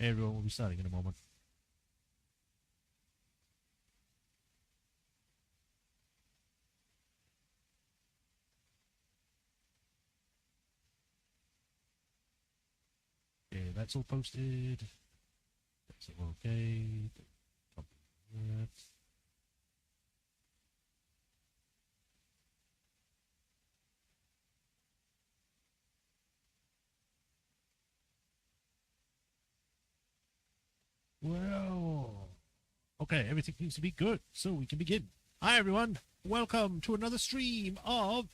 Everyone will be starting in a moment. Okay, that's all posted. That's all okay. Well, okay, everything seems to be good, so we can begin. Hi, everyone. Welcome to another stream of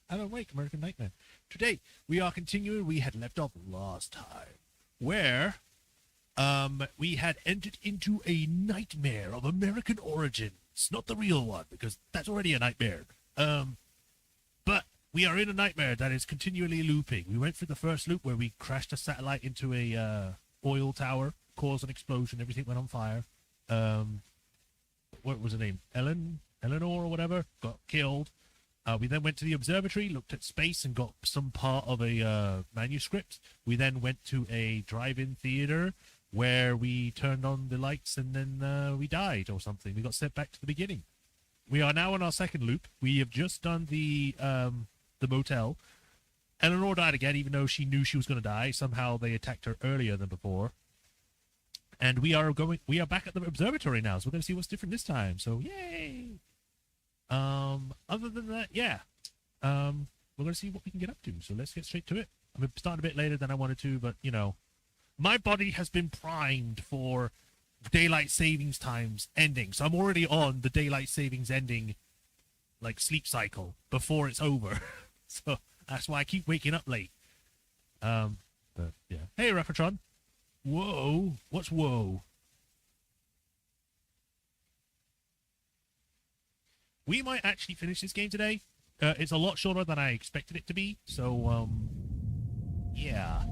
Alan Wake, American Nightmare. Today, we are continuing. We had left off last time, where we had entered into a nightmare of American origins. Not the real one, because that's already a nightmare. But we are in a nightmare that is continually looping. We went through the first loop where we crashed a satellite into a oil tower, caused an explosion, everything went on fire. What was her name? Eleanor or whatever, got killed. We then went to the observatory, looked at space, and got some part of a manuscript. We then went to a drive-in theater where we turned on the lights, and then we died or something. We got sent back to the beginning. We are now on our second loop. We have just done the motel. Eleanor died again, even though she knew she was going to die. Somehow they attacked her earlier than before. And we are back at the observatory now, so we're going to see what's different this time. So, yay! Other than that, yeah. We're going to see what we can get up to. So let's get straight to it. I'm starting a bit later than I wanted to, but, you know, my body has been primed for daylight savings times ending. So I'm already on the daylight savings ending, like, sleep cycle before it's over. So that's why I keep waking up late. But, yeah. Hey, Rapatron. Whoa. What's whoa? We might actually finish this game today. It's a lot shorter than I expected it to be. So, yeah.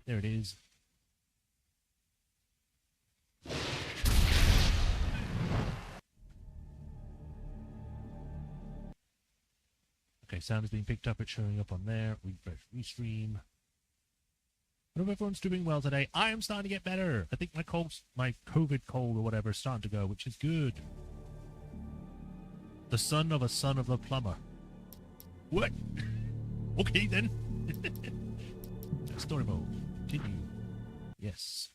There it is. Okay, sound is being picked up. It's showing up on there. Refresh, restream. I hope everyone's doing well today. I am starting to get better. I think my COVID cold or whatever is starting to go, which is good. The son of a plumber. What? Okay, then. Story mode. Continue. Yes.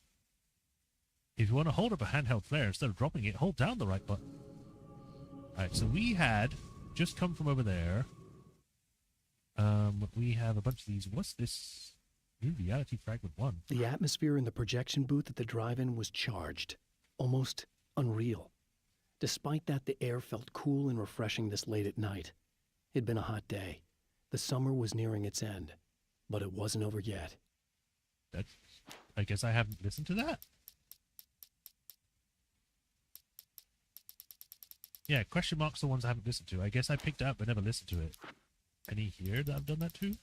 If you want to hold up a handheld flare instead of dropping it, hold down the right button. Alright, so we had just come from over there. We have a bunch of these. What's this? New reality fragment 1. The atmosphere in the projection booth at the drive-in was charged, almost unreal. Despite that, the air felt cool and refreshing this late at night. It'd been a hot day. The summer was nearing its end, but it wasn't over yet. I guess I haven't listened to that. Yeah, question marks the ones I haven't listened to. I guess I picked it up but never listened to it. Any here that I've done that to?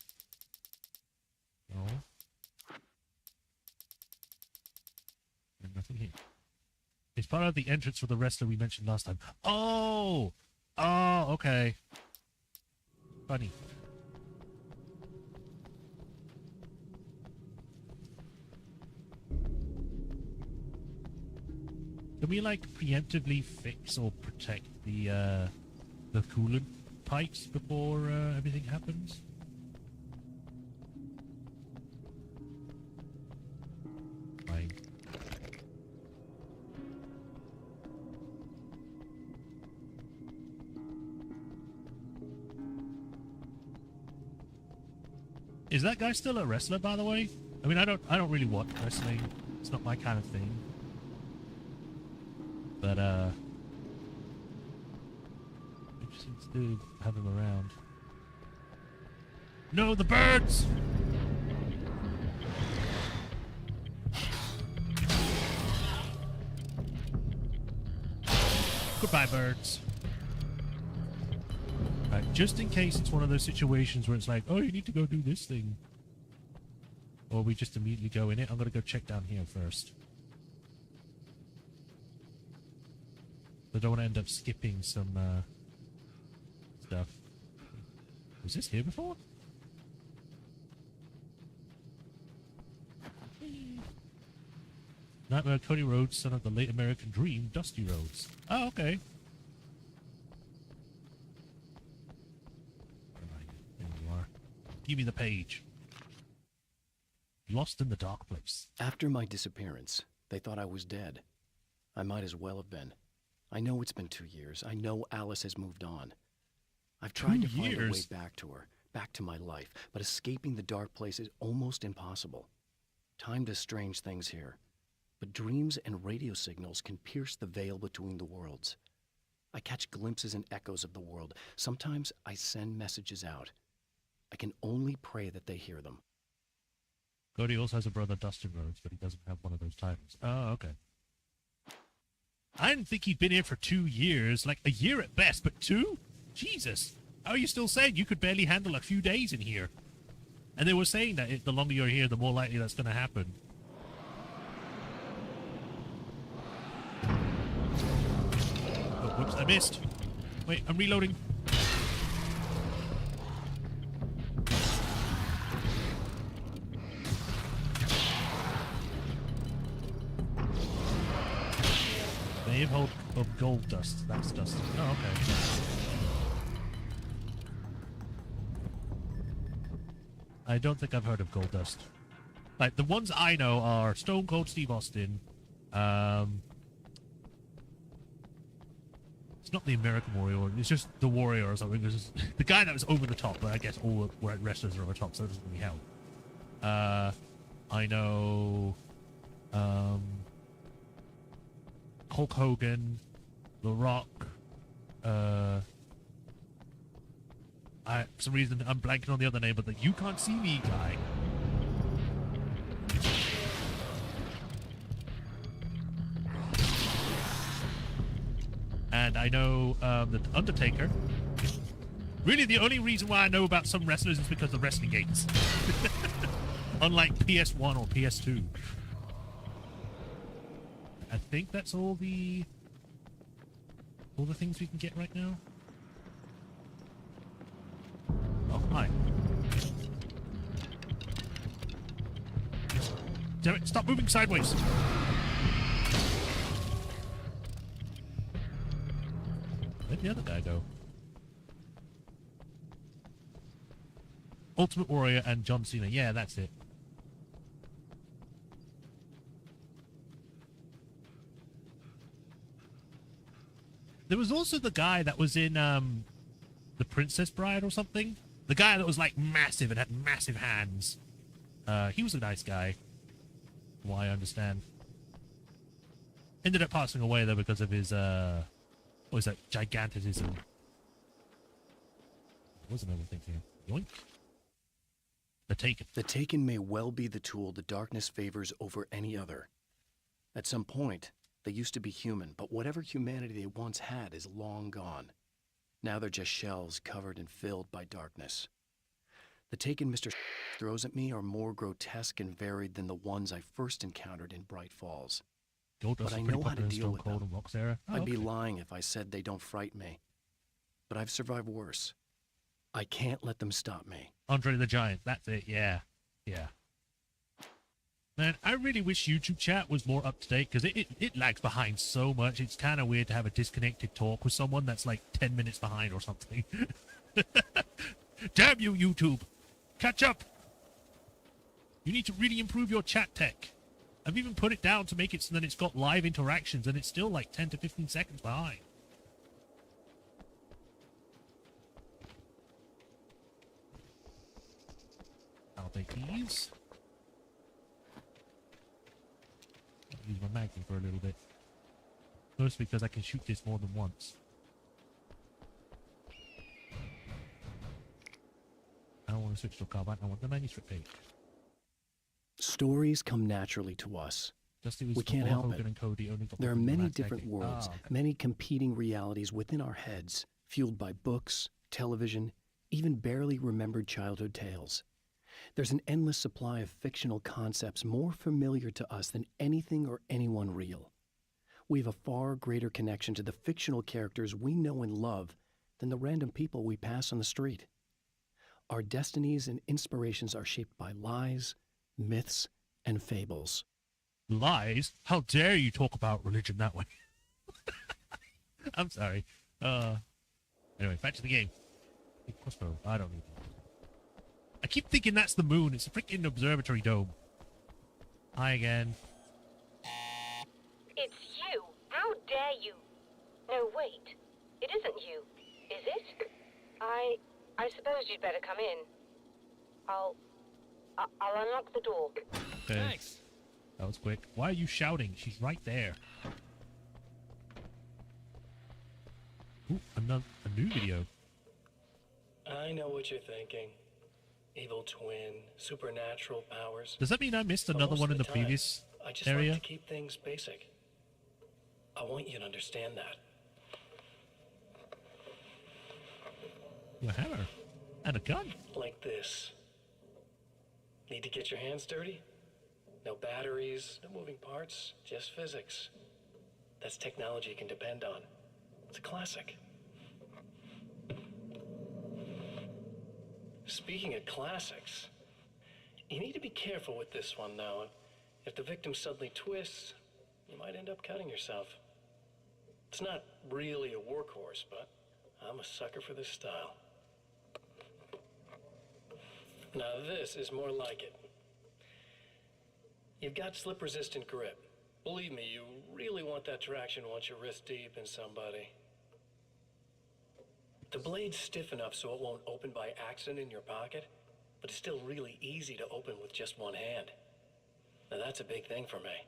No. And nothing here. It's part of the entrance for the wrestler we mentioned last time. Oh! Oh, okay. Funny. Can we, like, preemptively fix or protect the coolant pipes before everything happens? Fine. Is that guy still a wrestler, by the way? I mean, I don't really watch wrestling. It's not my kind of thing. But interesting to have him around. No, the birds! Goodbye, birds. Right, just in case it's one of those situations where it's like, oh, you need to go do this thing. Or we just immediately go in it. I'm going to go check down here first. I don't want to end up skipping some stuff. Was this here before? Nightmare Cody Rhodes, son of the late American Dream, Dusty Rhodes. Oh, okay. There you are. Give me the page. Lost in the dark place. After my disappearance, they thought I was dead. I might as well have been. I know it's been 2 years. I know Alice has moved on. I've tried to find a way back to her, back to my life, but escaping the dark place is almost impossible. Time does strange things here, but dreams and radio signals can pierce the veil between the worlds. I catch glimpses and echoes of the world. Sometimes I send messages out. I can only pray that they hear them. Cody also has a brother, Dustin Rhodes, but he doesn't have one of those titles. Oh, okay. I didn't think he'd been here for 2 years. Like, a year at best, but 2? Jesus. How are you still saying you could barely handle a few days in here? And they were saying that the longer you're here, the more likely that's going to happen. Oh, whoops, I missed. Wait, I'm reloading. Name of gold dust. That's dust. Oh, okay. I don't think I've heard of gold dust. Like, the ones I know are Stone Cold Steve Austin. It's not the American Warrior. It's just the Warrior or something. It's just the guy that was over the top, but I guess all wrestlers are over the top, so it doesn't really help. I know... Hulk Hogan, The Rock, for some reason I'm blanking on the other name, but the You Can't See Me guy. And I know the Undertaker. Really, the only reason why I know about some wrestlers is because of wrestling games. Unlike PS1 or PS2. I think that's all the things we can get right now. Oh, hi. Damn it, stop moving sideways. Where'd the other guy go? Ultimate Warrior and John Cena. Yeah, that's it. There was also the guy that was in The Princess Bride or something. The guy that was like massive and had massive hands. He was a nice guy, from what I understand. Ended up passing away though because of his what was that, gigantism. What was another thing here? Yoink. The Taken. The Taken may well be the tool the darkness favors over any other. At some point, they used to be human, but whatever humanity they once had is long gone. Now they're just shells covered and filled by darkness. The Taken Mr. throws at me are more grotesque and varied than the ones I first encountered in Bright Falls. But I know how to deal with them. I'd be lying if I said they don't frighten me. But I've survived worse. I can't let them stop me. Andre the Giant, that's it, yeah. Yeah. Man, I really wish YouTube chat was more up to date because it lags behind so much. It's kind of weird to have a disconnected talk with someone that's like 10 minutes behind or something. Damn you, YouTube. Catch up. You need to really improve your chat tech. I've even put it down to make it so that it's got live interactions and it's still like 10 to 15 seconds behind. I'll take these. Use my magnum for a little bit. Mostly because I can shoot this more than once. I don't want to switch to a carbine. I want the manuscript page. Stories come naturally to us. We can't help it. There are many different worlds, many competing realities within our heads, fueled by books, television, even barely remembered childhood tales. There's an endless supply of fictional concepts more familiar to us than anything or anyone real. We have a far greater connection to the fictional characters we know and love than the random people we pass on the street. Our destinies and inspirations are shaped by lies, myths, and fables. Lies? How dare you talk about religion that way? I'm sorry. Anyway, back to the game. Crossbow. I don't need that. I keep thinking that's the moon. It's a freaking observatory dome. Hi again. It's you. How dare you? No, wait. It isn't you, is it? I suppose you'd better come in. I'll unlock the door. Okay. Thanks. That was quick. Why are you shouting? She's right there. Ooh, a new video. I know what you're thinking. Evil twin, supernatural powers. Does that mean I missed But another most one of in the time, previous I just area? like to keep things basic. I want you to understand that. A hammer. And a gun. Like this. Need to get your hands dirty? No batteries, no moving parts, just physics. That's technology you can depend on. It's a classic. Speaking of classics, you need to be careful with this one, though. If the victim suddenly twists, you might end up cutting yourself. It's not really a workhorse, but I'm a sucker for this style. Now this is more like it. You've got slip-resistant grip. Believe me, you really want that traction once you're wrist deep in somebody. The blade's stiff enough so it won't open by accident in your pocket, but it's still really easy to open with just one hand. Now that's a big thing for me.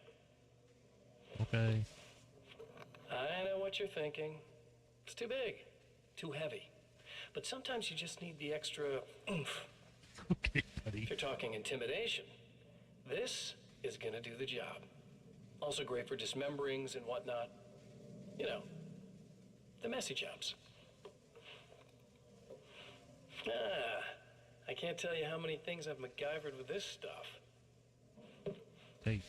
Okay. I know what you're thinking. It's too big, too heavy. But sometimes you just need the extra oomph. Okay, buddy. If you're talking intimidation, this is gonna do the job. Also great for dismemberings and whatnot. You know, the messy jobs. I can't tell you how many things I've MacGyvered with this stuff. Hey.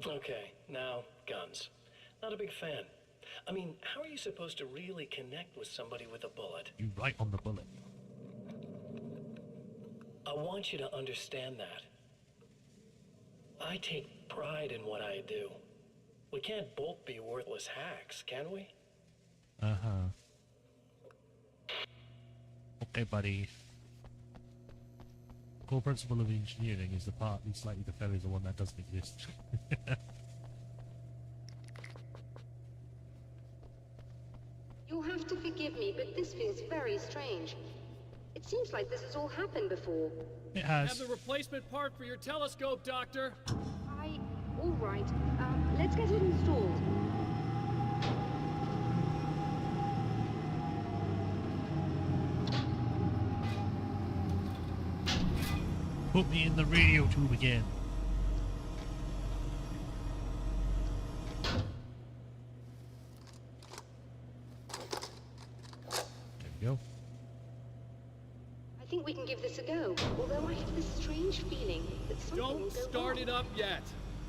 Okay, now, guns. Not a big fan. I mean, how are you supposed to really connect with somebody with a bullet? You right on the bullet. I want you to understand that. I take pride in what I do. We can't both be worthless hacks, can we? Uh-huh. Okay, buddy. Core principle of engineering is the partly slightly the failure is the one that doesn't exist. You'll have to forgive me, but this feels very strange. It seems like this has all happened before. It I have has. the replacement part for your telescope, Doctor. All right. Let's get it installed. Put me in the radio tube again. There we go. I think we can give this a go, although I have this strange feeling that something will Don't go start wrong. it up yet.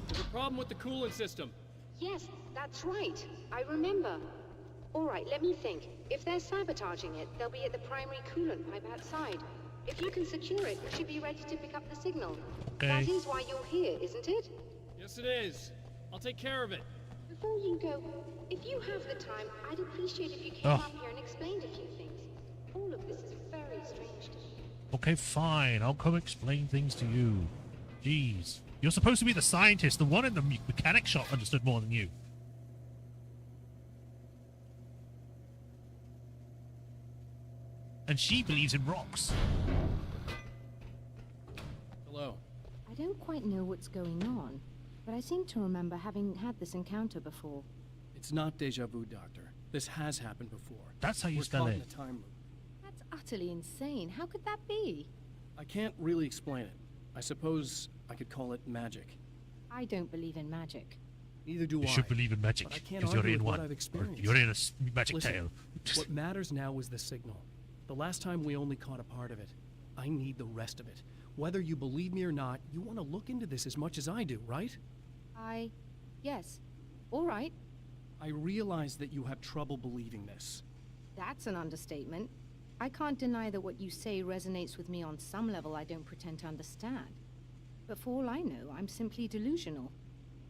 There's a problem with the coolant system. Yes, that's right. I remember. All right, let me think. If they're sabotaging it, they'll be at the primary coolant pipe outside. If you can secure it, it should be ready to pick up the signal. Okay. That is why you're here, isn't it? Yes, it is. I'll take care of it. Before you go, if you have the time, I'd appreciate if you came Oh. up here and explained a few things. All of this is very strange to me. Okay, fine. I'll come explain things to you. Jeez. You're supposed to be the scientist. The one in the mechanic shop understood more than you. And she believes in rocks. Hello. I don't quite know what's going on, but I seem to remember having had this encounter before. It's not deja vu, Doctor. This has happened before. That's how you We're spell caught it. in a time loop. That's utterly insane. How could that be? I can't really explain it. I suppose I could call it magic. I don't believe in magic. Neither do You I. should believe in magic, But I can't because you're argue in with what one. I've Or experienced. you're in a magic Listen, tale. What matters now is the signal. The last time we only caught a part of it. I need the rest of it. Whether you believe me or not, you want to look into this as much as I do, right? Yes. All right. I realize that you have trouble believing this. That's an understatement. I can't deny that what you say resonates with me on some level I don't pretend to understand. But for all I know, I'm simply delusional.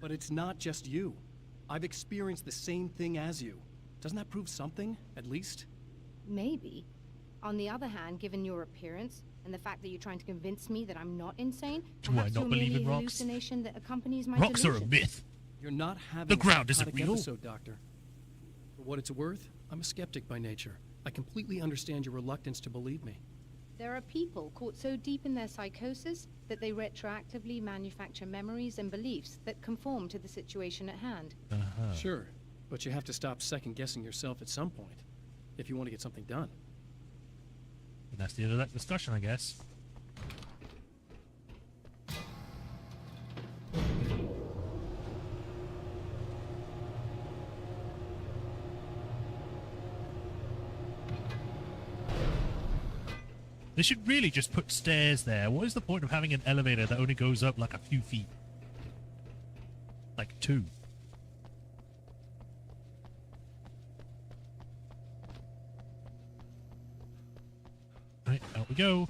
But it's not just you. I've experienced the same thing as you. Doesn't that prove something, at least? Maybe. On the other hand, given your appearance, and the fact that you're trying to convince me that I'm not insane, Do I perhaps not you're believe merely in a rocks? hallucination that accompanies my Rocks are a delusion. myth. You're not having The ground a isn't psychotic real. episode, Doctor. For what it's worth, I'm a skeptic by nature. I completely understand your reluctance to believe me. There are people caught so deep in their psychosis that they retroactively manufacture memories and beliefs that conform to the situation at hand. Sure, but you have to stop second-guessing yourself at some point, if you want to get something done. And that's the end of that discussion, I guess. They should really just put stairs there. What is the point of having an elevator that only goes up like a few feet? Like 2. Right, out we go.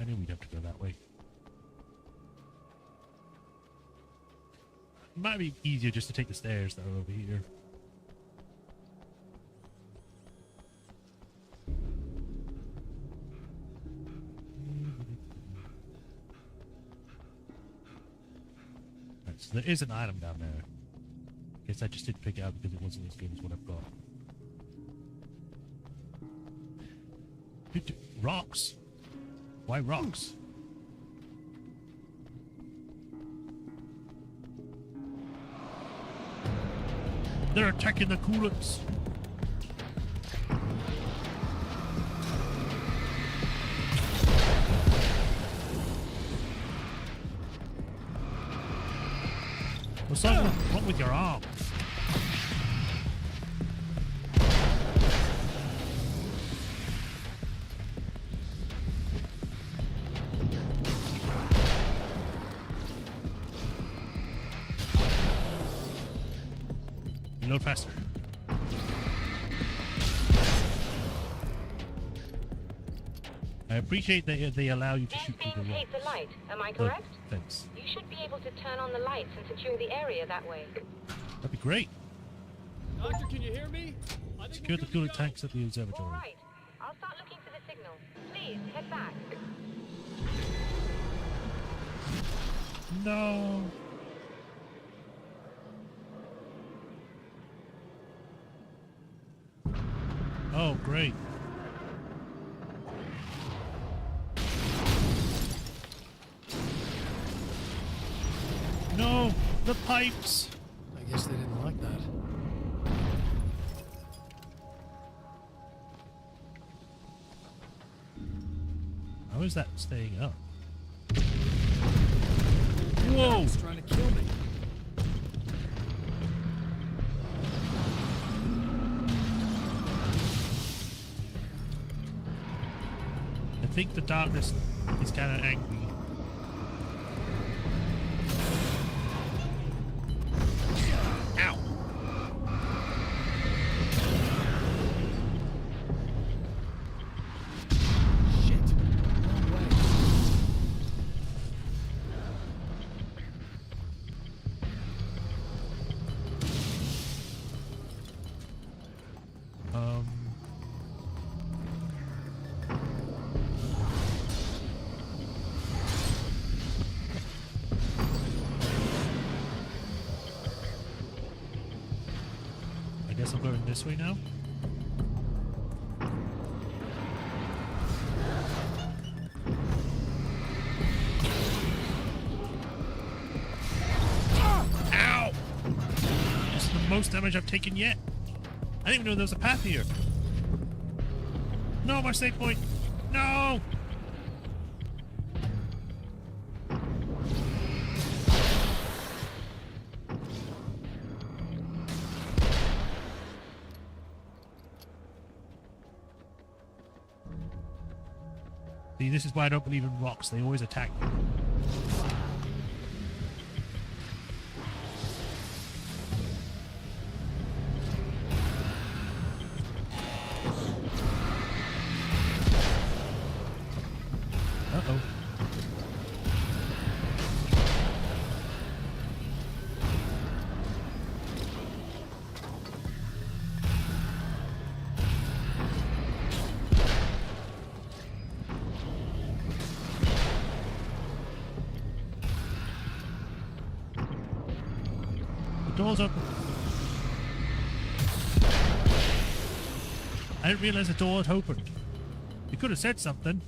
I knew we'd have to go that way. It might be easier just to take the stairs that are over here. Right, so there is an item down there. Guess I just didn't pick it up because it wasn't as good as what I've got. Rocks? Why rocks? They're attacking the coolants. What's wrong with your arms? Load faster. I appreciate that they allow you to shoot through the Ainspeed rocks. the light, am I correct? Thanks. You should be able to turn on the lights and secure the area that way. That'd be great. Doctor, can you hear me? I think Secure we're the good to coolant go. tanks at the observatory. All right. I'll start looking for the signal. Please, head back. No. Oh, great. No, the pipes. I guess they didn't like that. How is that staying up? Whoa! He's trying to kill me. I think the darkness is kind of angry. Ow! Shit. Wrong way. I guess I'm going this way now. Ow! This is the most damage I've taken yet. I didn't even know there was a path here. No, my save point. No! See, this is why I don't believe in rocks. They always attack me. Doors open. I didn't realize the door had opened. You could have said something.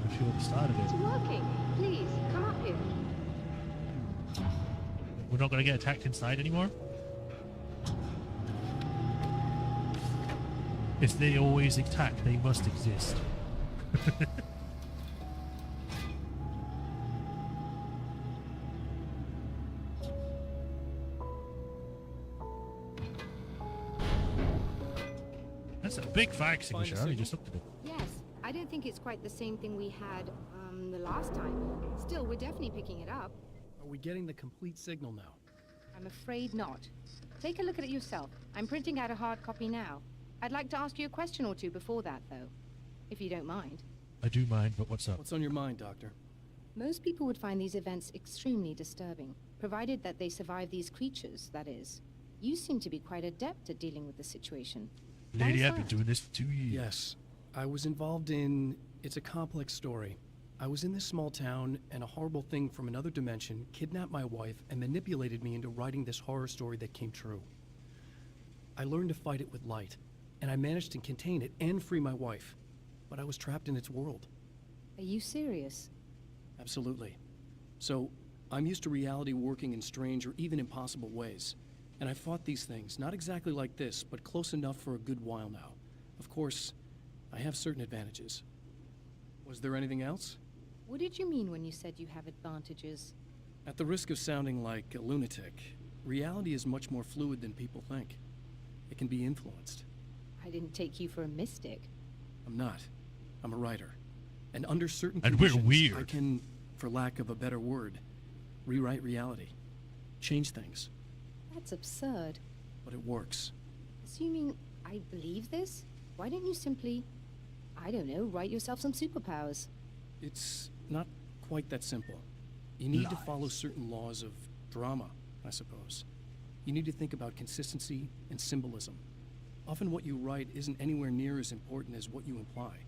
She would have started It's it. working. Please, come up here. We're not going to get attacked inside anymore? If they always attack, they must exist. That's a big fire extinguisher. I only just looked at it. Yes, I don't think it's quite the same thing we had the last time. Still, we're definitely picking it up. Are we getting the complete signal now? I'm afraid not. Take a look at it yourself. I'm printing out a hard copy now. I'd like to ask you a question or two before that, though, if you don't mind. I do mind, but what's up? What's on your mind, Doctor? Most people would find these events extremely disturbing, provided that they survive these creatures, that is. You seem to be quite adept at dealing with the situation. Why Lady, is I've been that? doing this for 2 years. Yes. I was involved in... It's a complex story. I was in this small town, and a horrible thing from another dimension kidnapped my wife and manipulated me into writing this horror story that came true. I learned to fight it with light, and I managed to contain it and free my wife. But I was trapped in its world. Are you serious? Absolutely. So, I'm used to reality working in strange or even impossible ways. And I fought these things, not exactly like this, but close enough for a good while now. Of course, I have certain advantages. Was there anything else? What did you mean when you said you have advantages? At the risk of sounding like a lunatic, reality is much more fluid than people think. It can be influenced. I didn't take you for a mystic. I'm not. I'm a writer. And under certain And we're conditions, weird. I can, for lack of a better word, rewrite reality. Change things. That's absurd. But it works. Assuming I believe this, why don't you simply, I don't know, write yourself some superpowers? It's not quite that simple. You need to Lies. follow certain laws of drama, I suppose. You need to think about consistency and symbolism. Often what you write isn't anywhere near as important as what you imply.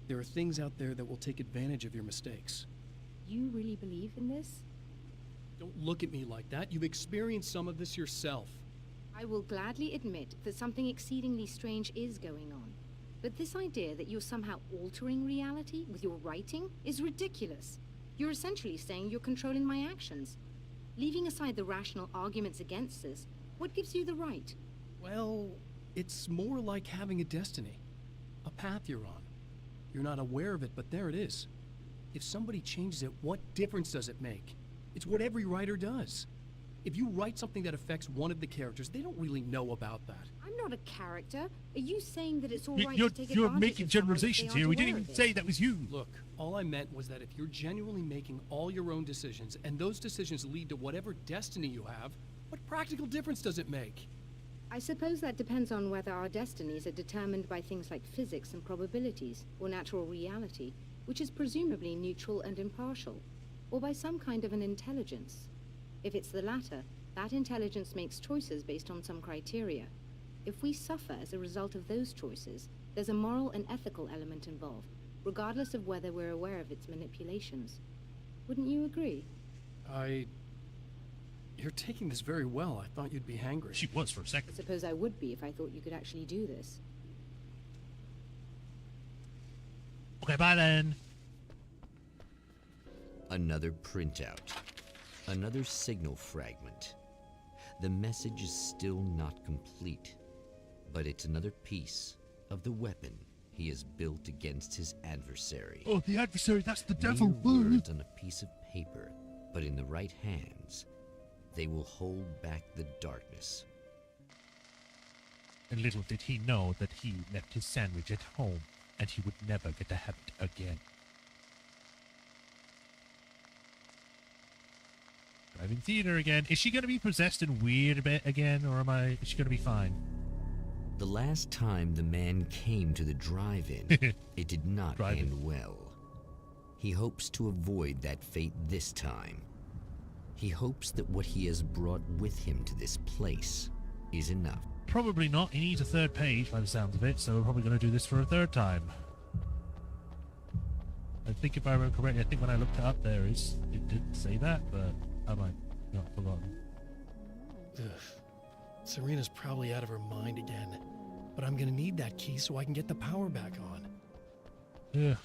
There are things out there that will take advantage of your mistakes. You really believe in this? Don't look at me like that. You've experienced some of this yourself. I will gladly admit that something exceedingly strange is going on. But this idea that you're somehow altering reality with your writing is ridiculous. You're essentially saying you're controlling my actions. Leaving aside the rational arguments against this, what gives you the right? Well, it's more like having a destiny. A path you're on. You're not aware of it, but there it is. If somebody changes it, what difference does it make? It's what every writer does. If you write something that affects one of the characters, they don't really know about that. I'm not a character. Are you saying that it's all right You're to take you're advantage making of someone if they generalizations aren't here. We aware didn't of even it? say that was you. Look, all I meant was that if you're genuinely making all your own decisions, and those decisions lead to whatever destiny you have, what practical difference does it make? I suppose that depends on whether our destinies are determined by things like physics and probabilities, or natural reality, which is presumably neutral and impartial, or by some kind of an intelligence. If it's the latter, that intelligence makes choices based on some criteria. If we suffer as a result of those choices, there's a moral and ethical element involved, regardless of whether we're aware of its manipulations. Wouldn't you agree? You're taking this very well. I thought you'd be hangry. She was for a I second. suppose I would be if I thought you could actually do this. Okay, bye then. Another printout. Another signal fragment. The message is still not complete, but it's another piece of the weapon he has built against his adversary. Oh, the adversary, that's the devil. Mere words on a piece of paper, but in the right hands, they will hold back the darkness. And little did he know that he left his sandwich at home, and he would never get to have it again. Driving theater again. Is she going to be possessed and weird a bit again, or is she going to be fine? The last time the man came to the drive-in, it did not Drive-in. end well. He hopes to avoid that fate this time. He hopes that what he has brought with him to this place is enough. Probably not. He needs a third page by the sounds of it, so we're probably going to do this for a third time. I think if I remember correctly, I think when I looked it up it didn't say that, but I might not have forgotten. Ugh. Serena's probably out of her mind again. But I'm gonna need that key so I can get the power back on. Yeah.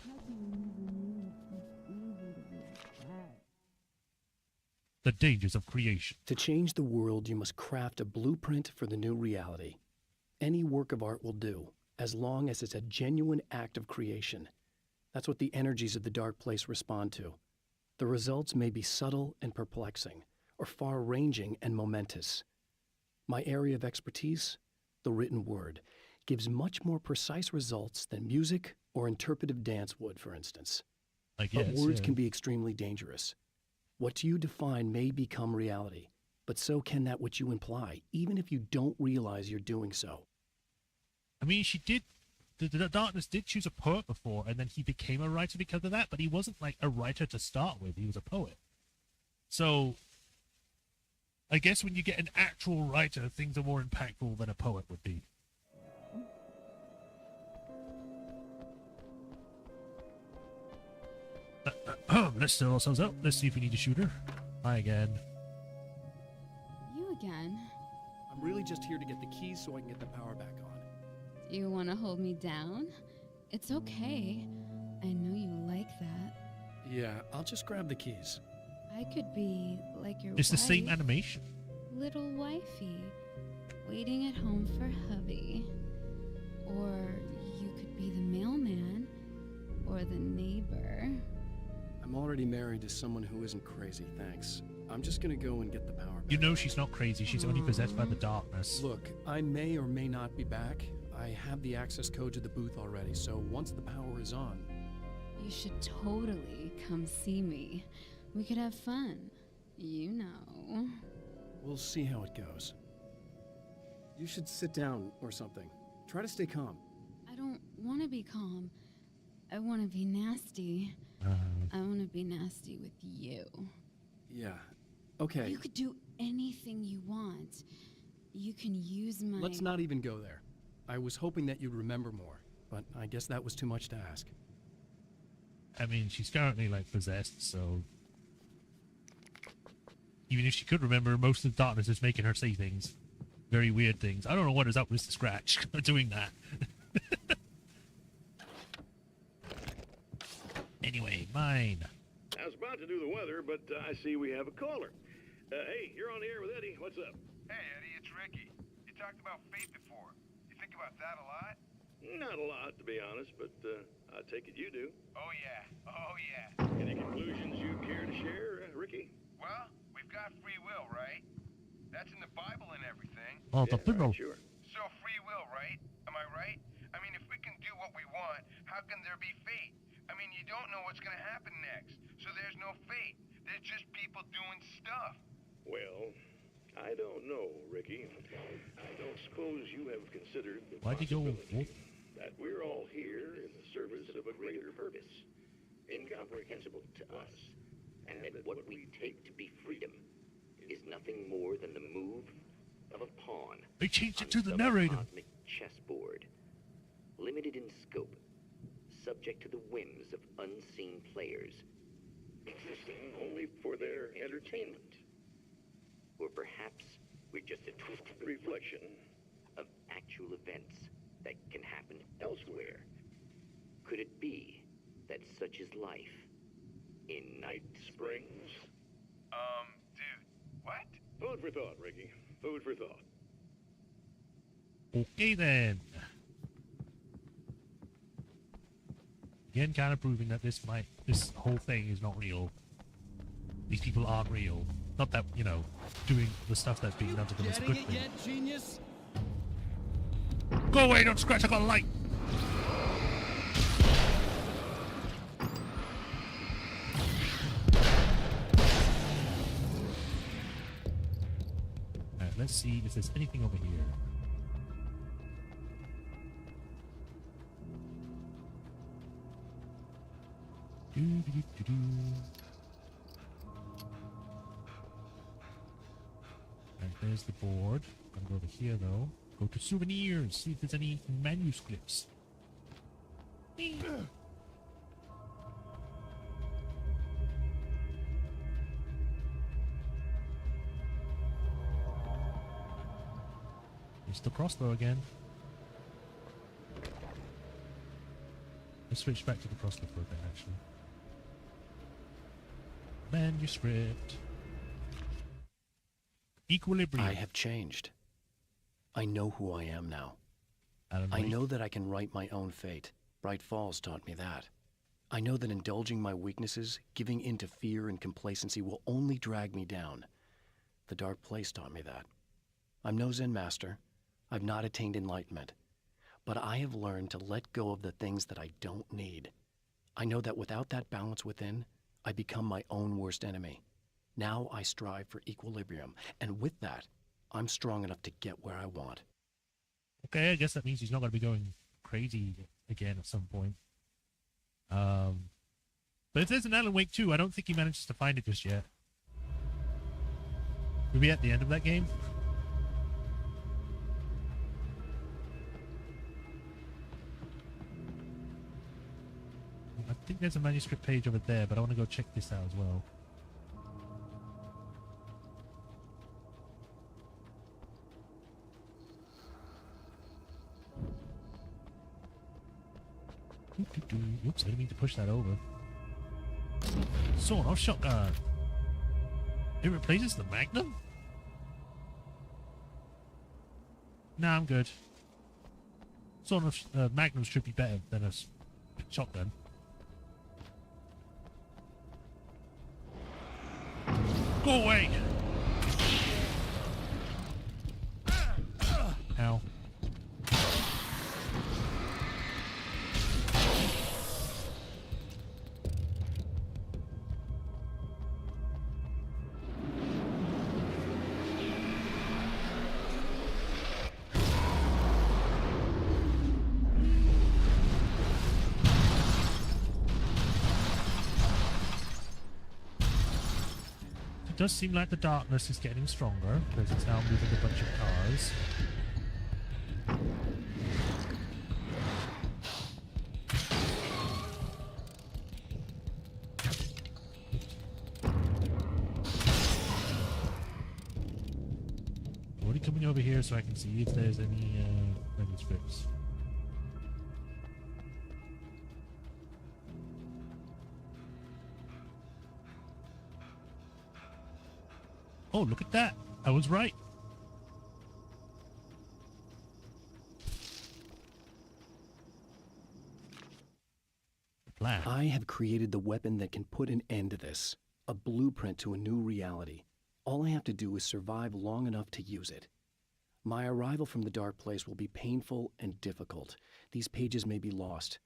The dangers of creation. To change the world, you must craft a blueprint for the new reality. Any work of art will do, as long as it's a genuine act of creation. That's what the energies of the dark place respond to. The results may be subtle and perplexing, or far-ranging and momentous. My area of expertise, the written word, gives much more precise results than music or interpretive dance would, for instance. I guess, But words yeah. can be extremely dangerous. What you define may become reality, but so can that which you imply, even if you don't realize you're doing so. I mean, she did. The Darkness did choose a poet before, and then he became a writer because of that, but he wasn't like a writer to start with. He was a poet. So, I guess when you get an actual writer, things are more impactful than a poet would be. Let's stir ourselves up. Let's see if we need a shooter. Hi again. You again? I'm really just here to get the keys so I can get the power back on. Do you want to hold me down? It's okay. I know you like that. Yeah, I'll just grab the keys. I could be like your It's the same wife, animation. little wifey, waiting at home for hubby. Or you could be the mailman, or the neighbor. I'm already married to someone who isn't crazy, thanks. I'm just gonna go and get the power back. You know she's not crazy. She's only possessed by the darkness. Look, I may or may not be back. I have the access code to the booth already, so once the power is on... You should totally come see me. We could have fun. You know. We'll see how it goes. You should sit down or something. Try to stay calm. I don't want to be calm. I want to be nasty. I want to be nasty with you. Yeah. Okay. You could do anything you want. You can use my... Let's not even go there. I was hoping that you'd remember more, but I guess that was too much to ask. I mean, she's currently like possessed, so even if she could remember, most of the darkness is making her say things, very weird things. I don't know what is up with Mr. Scratch doing that. Anyway, mine. I was about to do the weather, but I see we have a caller. Hey, you're on the air with Eddie. What's up? Hey, Eddie, it's Ricky. You talked about fate before. You think about that a lot? Not a lot, to be honest, but I take it you do. Oh, yeah. Oh, yeah. Any conclusions you care to share, Ricky? Well, we've got free will, right? That's in the Bible and everything. Oh, the Yeah, fiddle. right, sure. So free will, right? Am I right? I mean, if we can do what we want, how can there be fate? I mean, you don't know what's going to happen next, so there's no fate. There's just people doing stuff. Well, I don't know, Ricky. I don't suppose you have considered the Why'd you go possibility that we're all here in the service of a greater purpose, incomprehensible to us, And that what we take to be freedom is nothing more than the move of a pawn. They changed it on to the some narrator. cosmic chessboard, limited in scope, subject to the whims of unseen players, existing only for their entertainment. or perhaps we're just a twisted Reflection of actual events that can happen elsewhere. Could it be that such is life in Night Springs. Dude, what? Food for thought, Ricky. Food for thought. Okay then. Again, kind of proving that this whole thing is not real. These people aren't real. Not that, you know, doing the stuff that's being done to them is a good Getting it thing. yet, genius? Go away, don't scratch, I got a light! Alright, let's see if there's anything over here. there's the board. I'm gonna go over here though. Go to souvenirs, see if there's any manuscripts. It's the crossbow again. Let's switch back to the crossbow for a bit, actually. Manuscript. Equilibrium. I have changed. I know who I am now. Alan I Wake. know that I can write my own fate. Bright Falls taught me that. I know that indulging my weaknesses, giving in to fear and complacency will only drag me down. The Dark Place taught me that. I'm no Zen master. I've not attained enlightenment. But I have learned to let go of the things that I don't need. I know that without that balance within, I become my own worst enemy. Now I strive for equilibrium, and with that, I'm strong enough to get where I want. Okay, I guess that means he's not going to be going crazy again at some point. But if there's an Alan Wake 2, I don't think he manages to find it just yet. Maybe at the end of that game? I think there's a manuscript page over there, but I want to go check this out as well. Oops, I didn't mean to push that over. Sawed-off shotgun. It replaces the Magnum? Nah, I'm good. Sawed-off Magnums should be better than a shotgun. Go away! Ow. It does seem like the darkness is getting stronger because it's now moving a bunch of cars. I'm already coming over here so I can see if there's any manuscripts. Oh, look at that. I was right. Plan. I have created the weapon that can put an end to this. A blueprint to a new reality. All I have to do is survive long enough to use it. My arrival from the Dark Place will be painful and difficult. These pages may be lost.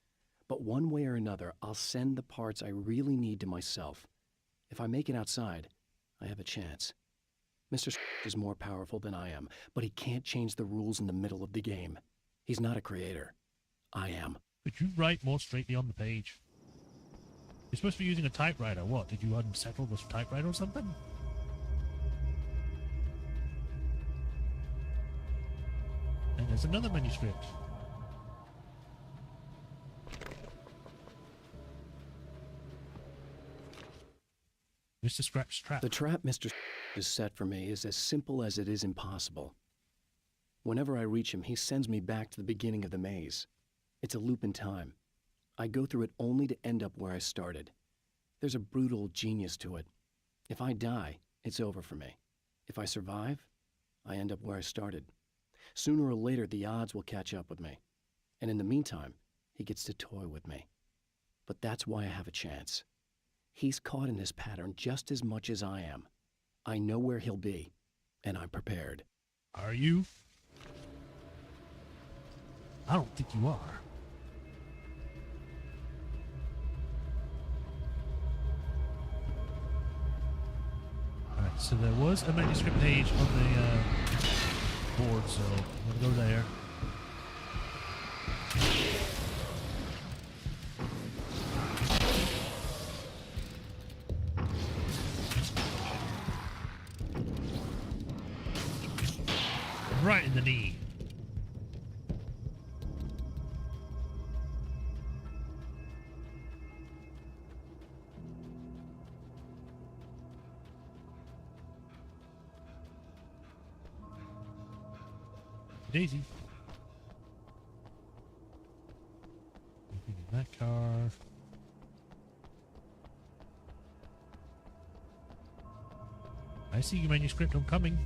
But one way or another, I'll send the parts I really need to myself. If I make it outside, I have a chance. Mr. is more powerful than I am, but he can't change the rules in the middle of the game. He's not a creator. I am. Could you write more straightly on the page? You're supposed to be using a typewriter. What? Did you unsettle the typewriter or something? And there's another manuscript. Mr. Scrap's trap. The trap Mr. has set for me is as simple as it is impossible. Whenever I reach him, he sends me back to the beginning of the maze. It's a loop in time. I go through it only to end up where I started. There's a brutal genius to it. If I die, it's over for me. If I survive, I end up where I started. Sooner or later, the odds will catch up with me. And in the meantime, he gets to toy with me. But that's why I have a chance. He's caught in this pattern just as much as I am. I know where he'll be, and I'm prepared. Are you? I don't think you are. Alright, so there was a manuscript page on the board, so I'm gonna go there. Daisy. Anything in that car? I see your manuscript. I'm coming.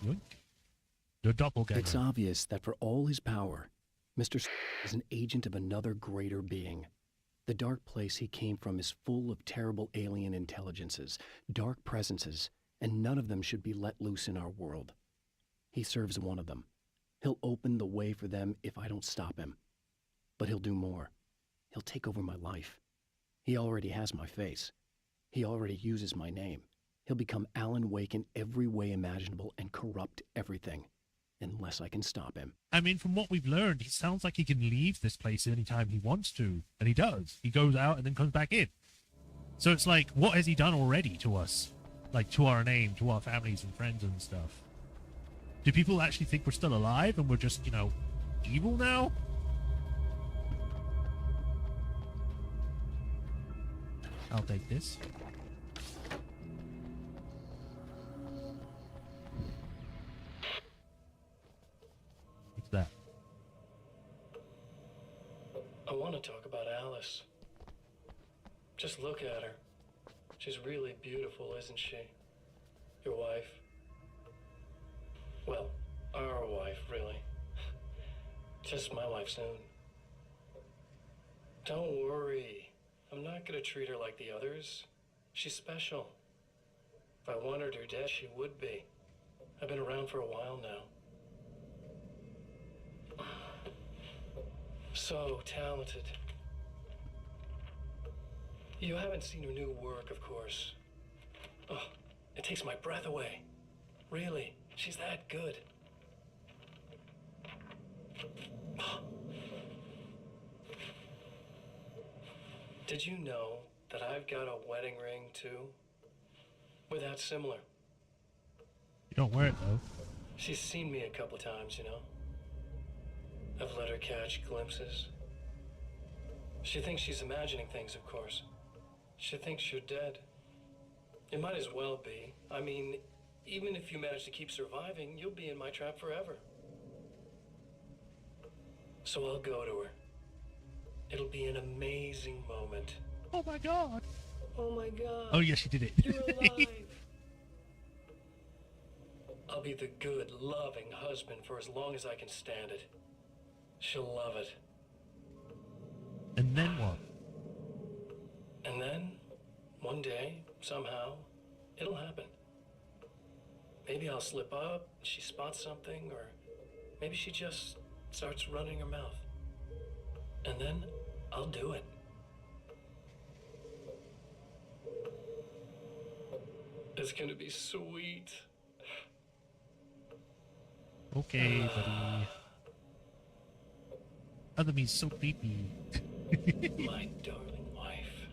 Yoink. The doppelganger. It's obvious that for all his power, Mr. is an agent of another greater being. The dark place he came from is full of terrible alien intelligences, dark presences, and none of them should be let loose in our world. He serves one of them. He'll open the way for them if I don't stop him. But he'll do more. He'll take over my life. He already has my face. He already uses my name. He'll become Alan Wake in every way imaginable and corrupt everything. Unless I can stop him. I mean, from what we've learned, he sounds like he can leave this place anytime he wants to. And he does. He goes out and then comes back in. So it's like, what has he done already to us? Like, to our name, to our families and friends and stuff. Do people actually think we're still alive and we're just, you know, evil now? I'll take this. What's that? I want to talk about Alice. Just look at her. She's really beautiful, isn't she? Your wife. Well, our wife, really. Just my wife soon. Don't worry. I'm not gonna treat her like the others. She's special. If I wanted her dead, she would be. I've been around for a while now. So talented. You haven't seen her new work, of course. Oh, it takes my breath away. Really, she's that good. Did you know that I've got a wedding ring, too? We're that similar. You don't wear it, though. She's seen me a couple times, you know. I've let her catch glimpses. She thinks she's imagining things, of course. She thinks you're dead. It might as well be. I mean, even if you manage to keep surviving, you'll be in my trap forever. So I'll go to her. It'll be an amazing moment. Oh my god. Oh my god. Oh yes, she did it. You're alive. I'll be the good, loving husband for as long as I can stand it. She'll love it. And then what? And then, one day, somehow, it'll happen. Maybe I'll slip up, she spots something, or maybe she just starts running her mouth. And then, I'll do it. It's gonna be sweet. Okay, buddy. Other me's so creepy. My darling wife.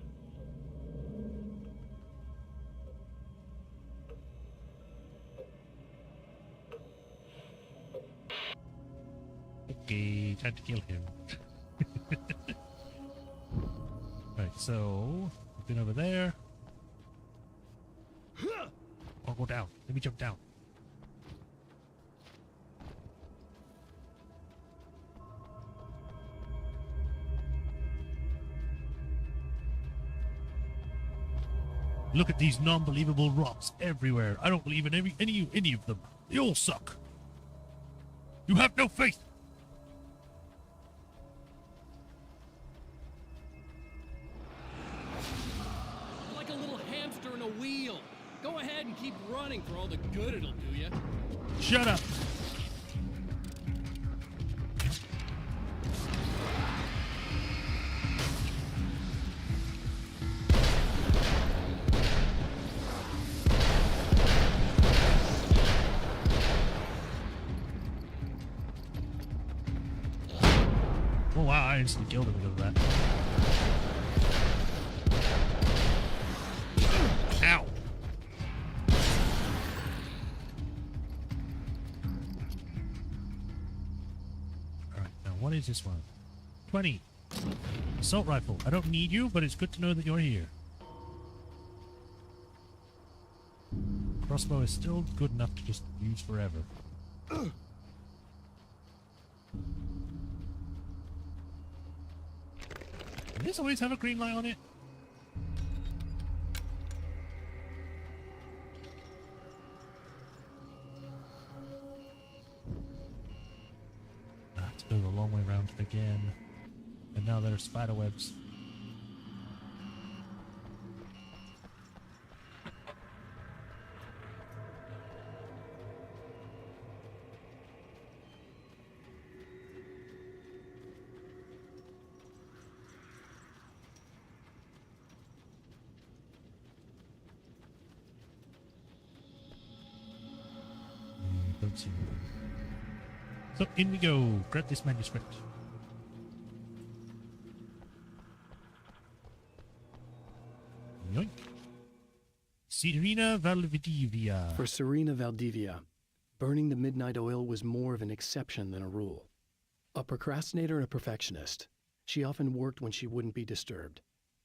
Okay, time to kill him. Right, so we've been over there. I'll go down. Let me jump down. Look at these non-believable rocks everywhere. I don't believe in any of them. They all suck. You have no faith. Like a little hamster in a wheel. Go ahead and keep running for all the good it'll do you. Shut up. Oh wow, I instantly killed him because of that. Ow! Alright, now what is this one? 20. Assault rifle. I don't need you, but it's good to know that you're here. Crossbow is still good enough to just use forever. Does this always have a green light on it? I have to go the long way around again. And now there are spider webs. Don't see anything. So in we go. Grab this manuscript. Yoink. Serena Valdivia. For Serena Valdivia, burning the midnight oil was more of an exception than a rule. A procrastinator and a perfectionist, she often worked when she wouldn't be disturbed.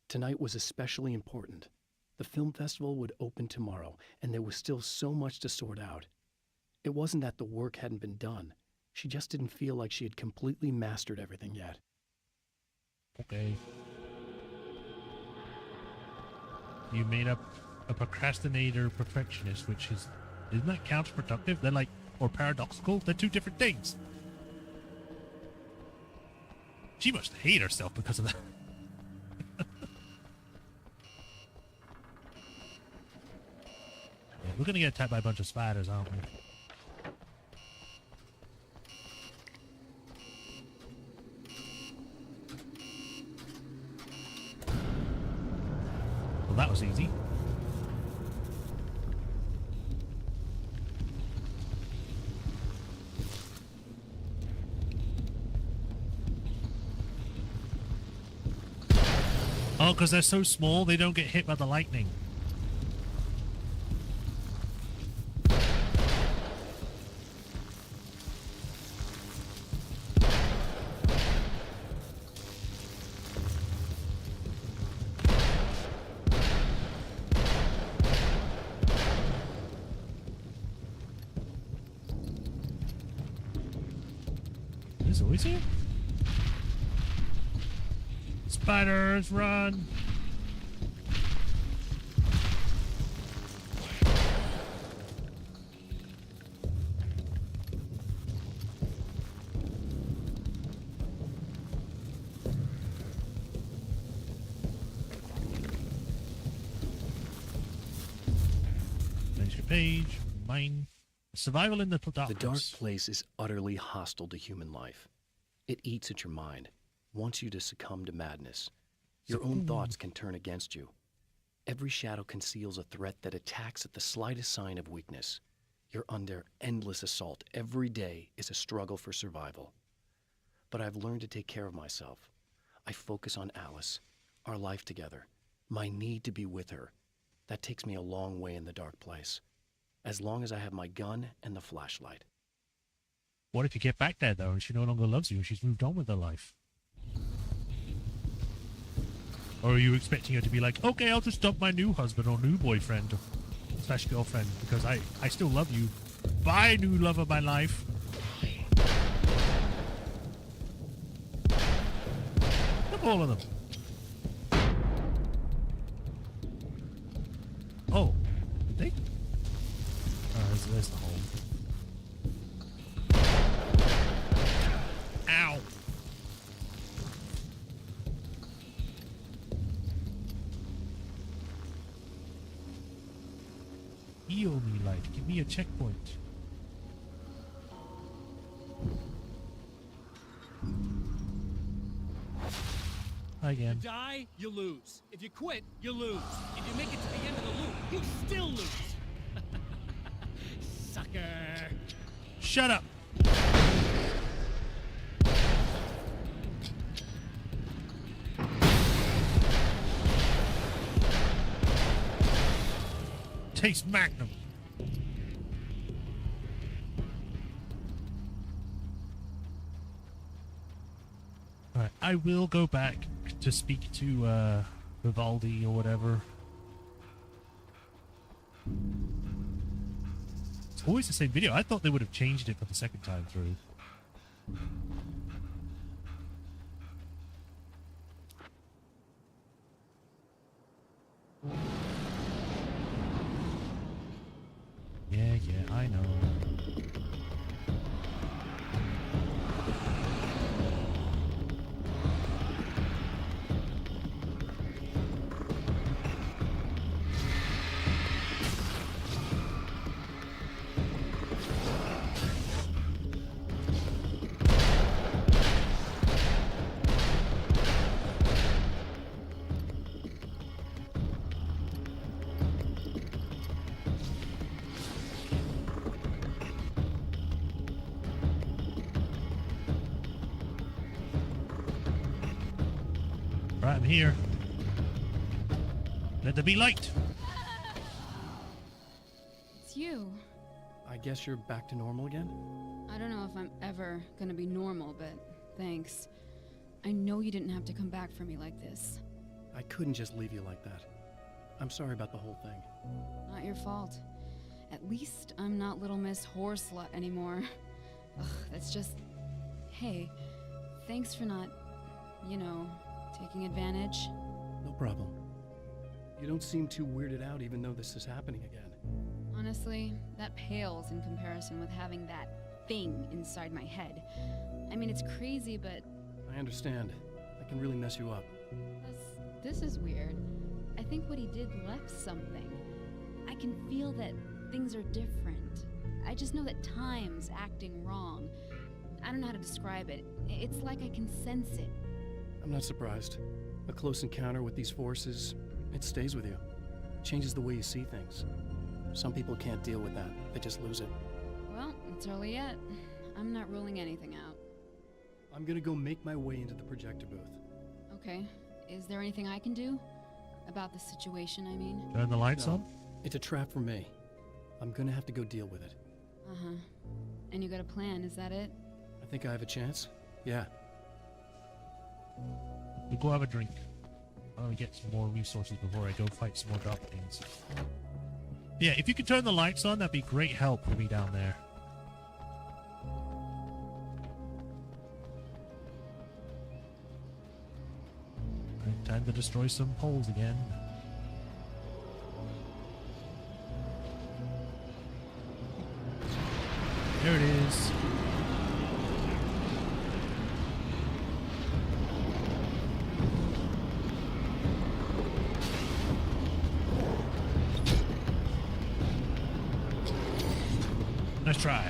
Tonight was especially important. The film festival would open tomorrow, and there was still so much to sort out. It wasn't that the work hadn't been done. She just didn't feel like she had completely mastered everything yet. Okay. You made up a procrastinator perfectionist, which is... Isn't that counterproductive? They're like... Or paradoxical? They're two different things. She must hate herself because of that. Yeah, we're gonna get attacked by a bunch of spiders, aren't we? Well, that was easy. Oh, because they're so small, they don't get hit by the lightning. Is this always here? Spiders, run! There's your page. Mine. Survival in the darkness. The dark place is utterly hostile to human life. It eats at your mind, wants you to succumb to madness. Your own thoughts can turn against you. Every shadow conceals a threat that attacks at the slightest sign of weakness. You're under endless assault. Every day is a struggle for survival. But I've learned to take care of myself. I focus on Alice, our life together, my need to be with her. That takes me a long way in the dark place. As long as I have my gun and the flashlight. What if you get back there, though, and she no longer loves you and she's moved on with her life? Or are you expecting her to be like, okay, I'll just dump my new husband or new boyfriend or slash girlfriend because I still love you. Bye, new love of my life. Look, all of them. Oh, did they? There's the hole. Ow! Heal me, light. Give me a checkpoint. Hi again. If you die, you lose. If you quit, you lose. If you make it to the end of the loop, you still lose. Sucker. Shut up. Taste Magnum. Alright, I will go back to speak to Vivaldi or whatever. It's always the same video. I thought they would have changed it for the second time through. Yeah, I know. Right, I'm here. Let there be light. It's you. I guess you're back to normal again? I don't know if I'm ever gonna be normal, but thanks. I know you didn't have to come back for me like this. I couldn't just leave you like that. I'm sorry about the whole thing. Not your fault. At least I'm not Little Miss Whore Slut anymore. Ugh, that's just... Hey, thanks for not, you know, taking advantage. No problem. You don't seem too weirded out even though this is happening again. Honestly, that pales in comparison with having that thing inside my head. I mean, it's crazy, but... I understand. I can really mess you up. This is weird. I think what he did left something. I can feel that things are different. I just know that time's acting wrong. I don't know how to describe it. It's like I can sense it. I'm not surprised. A close encounter with these forces, it stays with you. Changes the way you see things. Some people can't deal with that. They just lose it. Well, it's early yet. I'm not ruling anything out. I'm gonna go make my way into the projector booth. Okay. Is there anything I can do? About the situation, I mean? Turn the lights No, on? it's a trap for me. I'm gonna have to go deal with it. Uh-huh. And you got a plan, is that it? I think I have a chance. Yeah. We'll go have a drink. I want to get some more resources before I go fight some more doppelgangers. Yeah, if you could turn the lights on, that'd be great help for me down there. Time to destroy some poles again. There it is. Nice try.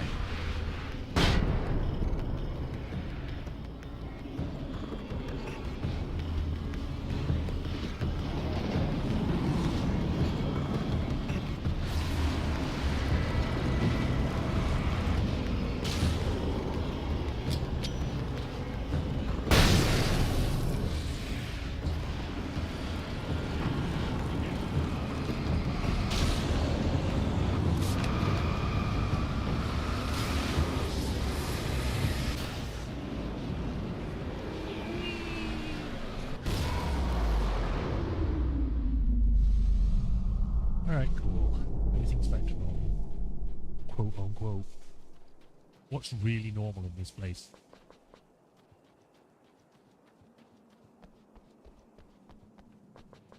Alright, cool. Everything's back to normal. Quote unquote. What's really normal in this place?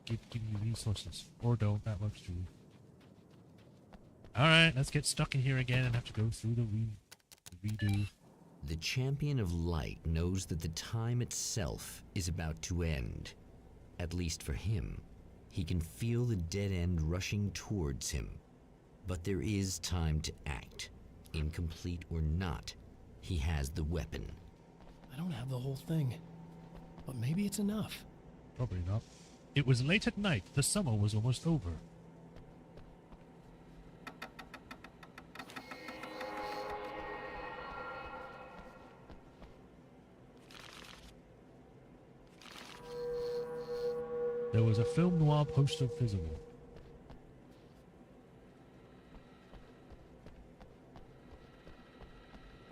Give you resources. Or don't, that works too. Alright, let's get stuck in here again and have to go through the redo. The Champion of Light knows that the time itself is about to end. At least for him. He can feel the dead end rushing towards him. But there is time to act. Incomplete or not, he has the weapon. I don't have the whole thing. But maybe it's enough. Probably not. It was late at night. The summer was almost over. There was a film noir poster visible.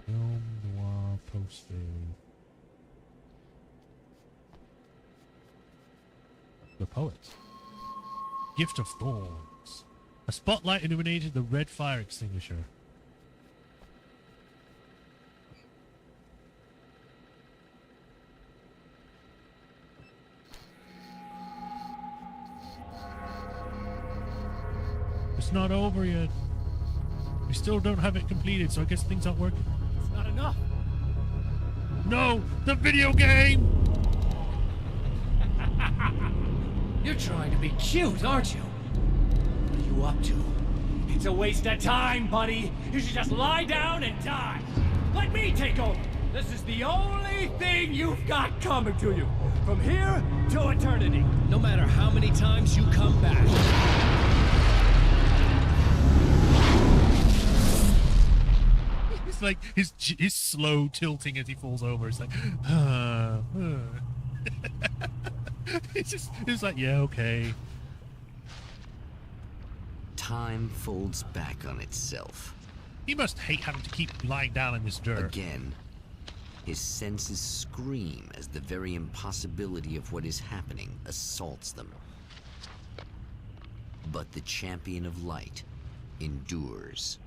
Film noir poster. The poet. Gift of Thorns. A spotlight illuminated the red fire extinguisher. It's not over yet. We still don't have it completed, so I guess things aren't working. It's not enough. No! The video game! You're trying to be cute, aren't you? What are you up to? It's a waste of time, buddy. You should just lie down and die. Let me take over. This is the only thing you've got coming to you. From here to eternity. No matter how many times you come back. It's like his slow tilting as he falls over. It's like, it's like, yeah, okay. Time folds back on itself. He must hate having to keep lying down in this dirt. Again, his senses scream as the very impossibility of what is happening assaults them. But the champion of light endures.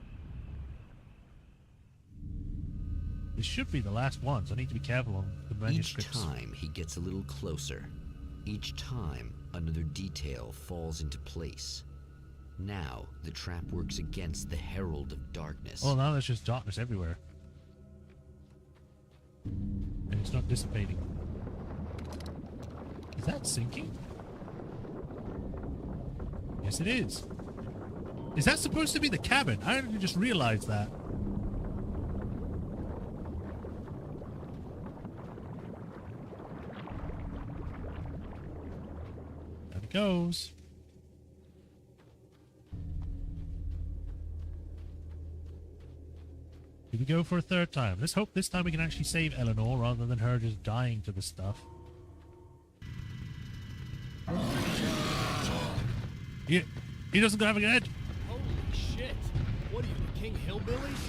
This should be the last one, so I need to be careful on the Each manuscripts. time he gets a little closer. Each time another detail falls into place. Now the trap works against the herald of darkness. Oh, now there's just darkness everywhere. And it's not dissipating. Is that sinking? Yes, it is. Is that supposed to be the cabin? I only just realized that. There it goes. Here we go for a third time. Let's hope this time we can actually save Eleanor rather than her just dying to the stuff. He doesn't have a head. Holy shit. What are you, the King Hillbillies?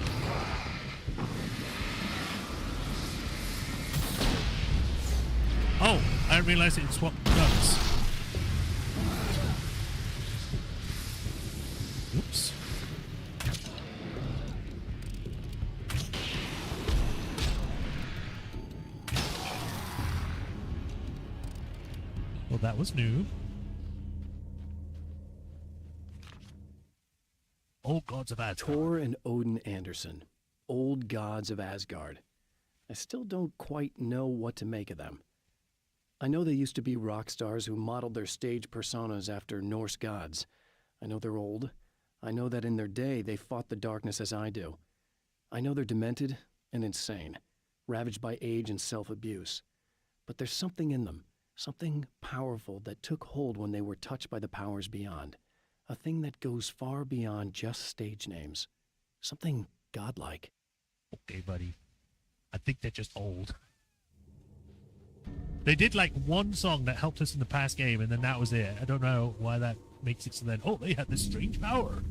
Oh, I didn't realize it swapped guns. Oops. Well, that was new. Old gods of Asgard. Thor and Odin Anderson, old gods of Asgard. I still don't quite know what to make of them. I know they used to be rock stars who modeled their stage personas after Norse gods. I know they're old. I know that in their day they fought the darkness as I do. I know they're demented and insane, ravaged by age and self-abuse. But there's something in them, something powerful that took hold when they were touched by the powers beyond. A thing that goes far beyond just stage names. Something godlike. Okay, buddy. I think they're just old. They did like one song that helped us in the past game, and then that was it. I don't know why that makes it so then, oh, they had this strange power.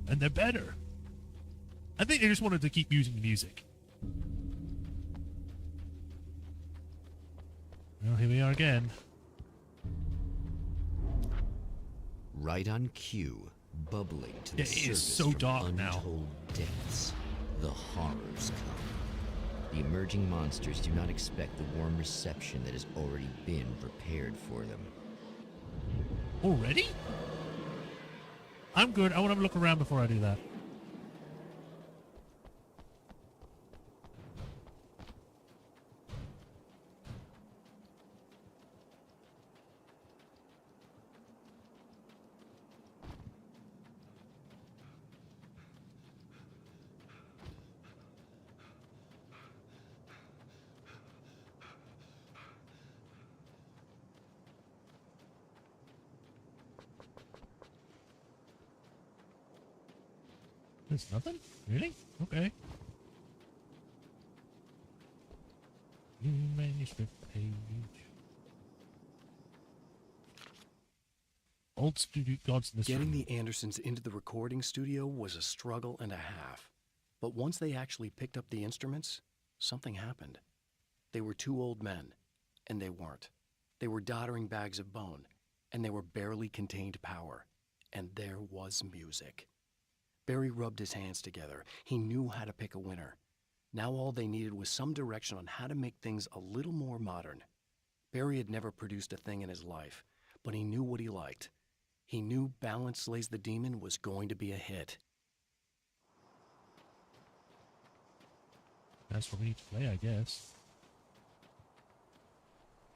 And they're better. I think they just wanted to keep using the music. Well, here we are again. Right on cue, bubbling to the It is surface so from dark now. untold depths, the horrors come. The emerging monsters do not expect the warm reception that has already been prepared for them. Already? I'm good. I want to look around before I do that. There's nothing? Really? Okay. New manuscript page. Old studio gods in this Getting room. the Andersons into the recording studio was a struggle and a half. But once they actually picked up the instruments, something happened. They were two old men, and they weren't. They were doddering bags of bone, and they were barely contained power. And there was music. Barry rubbed his hands together. He knew how to pick a winner. Now all they needed was some direction on how to make things a little more modern. Barry had never produced a thing in his life, but he knew what he liked. He knew Balance Slays the Demon was going to be a hit. That's what we need to play, I guess.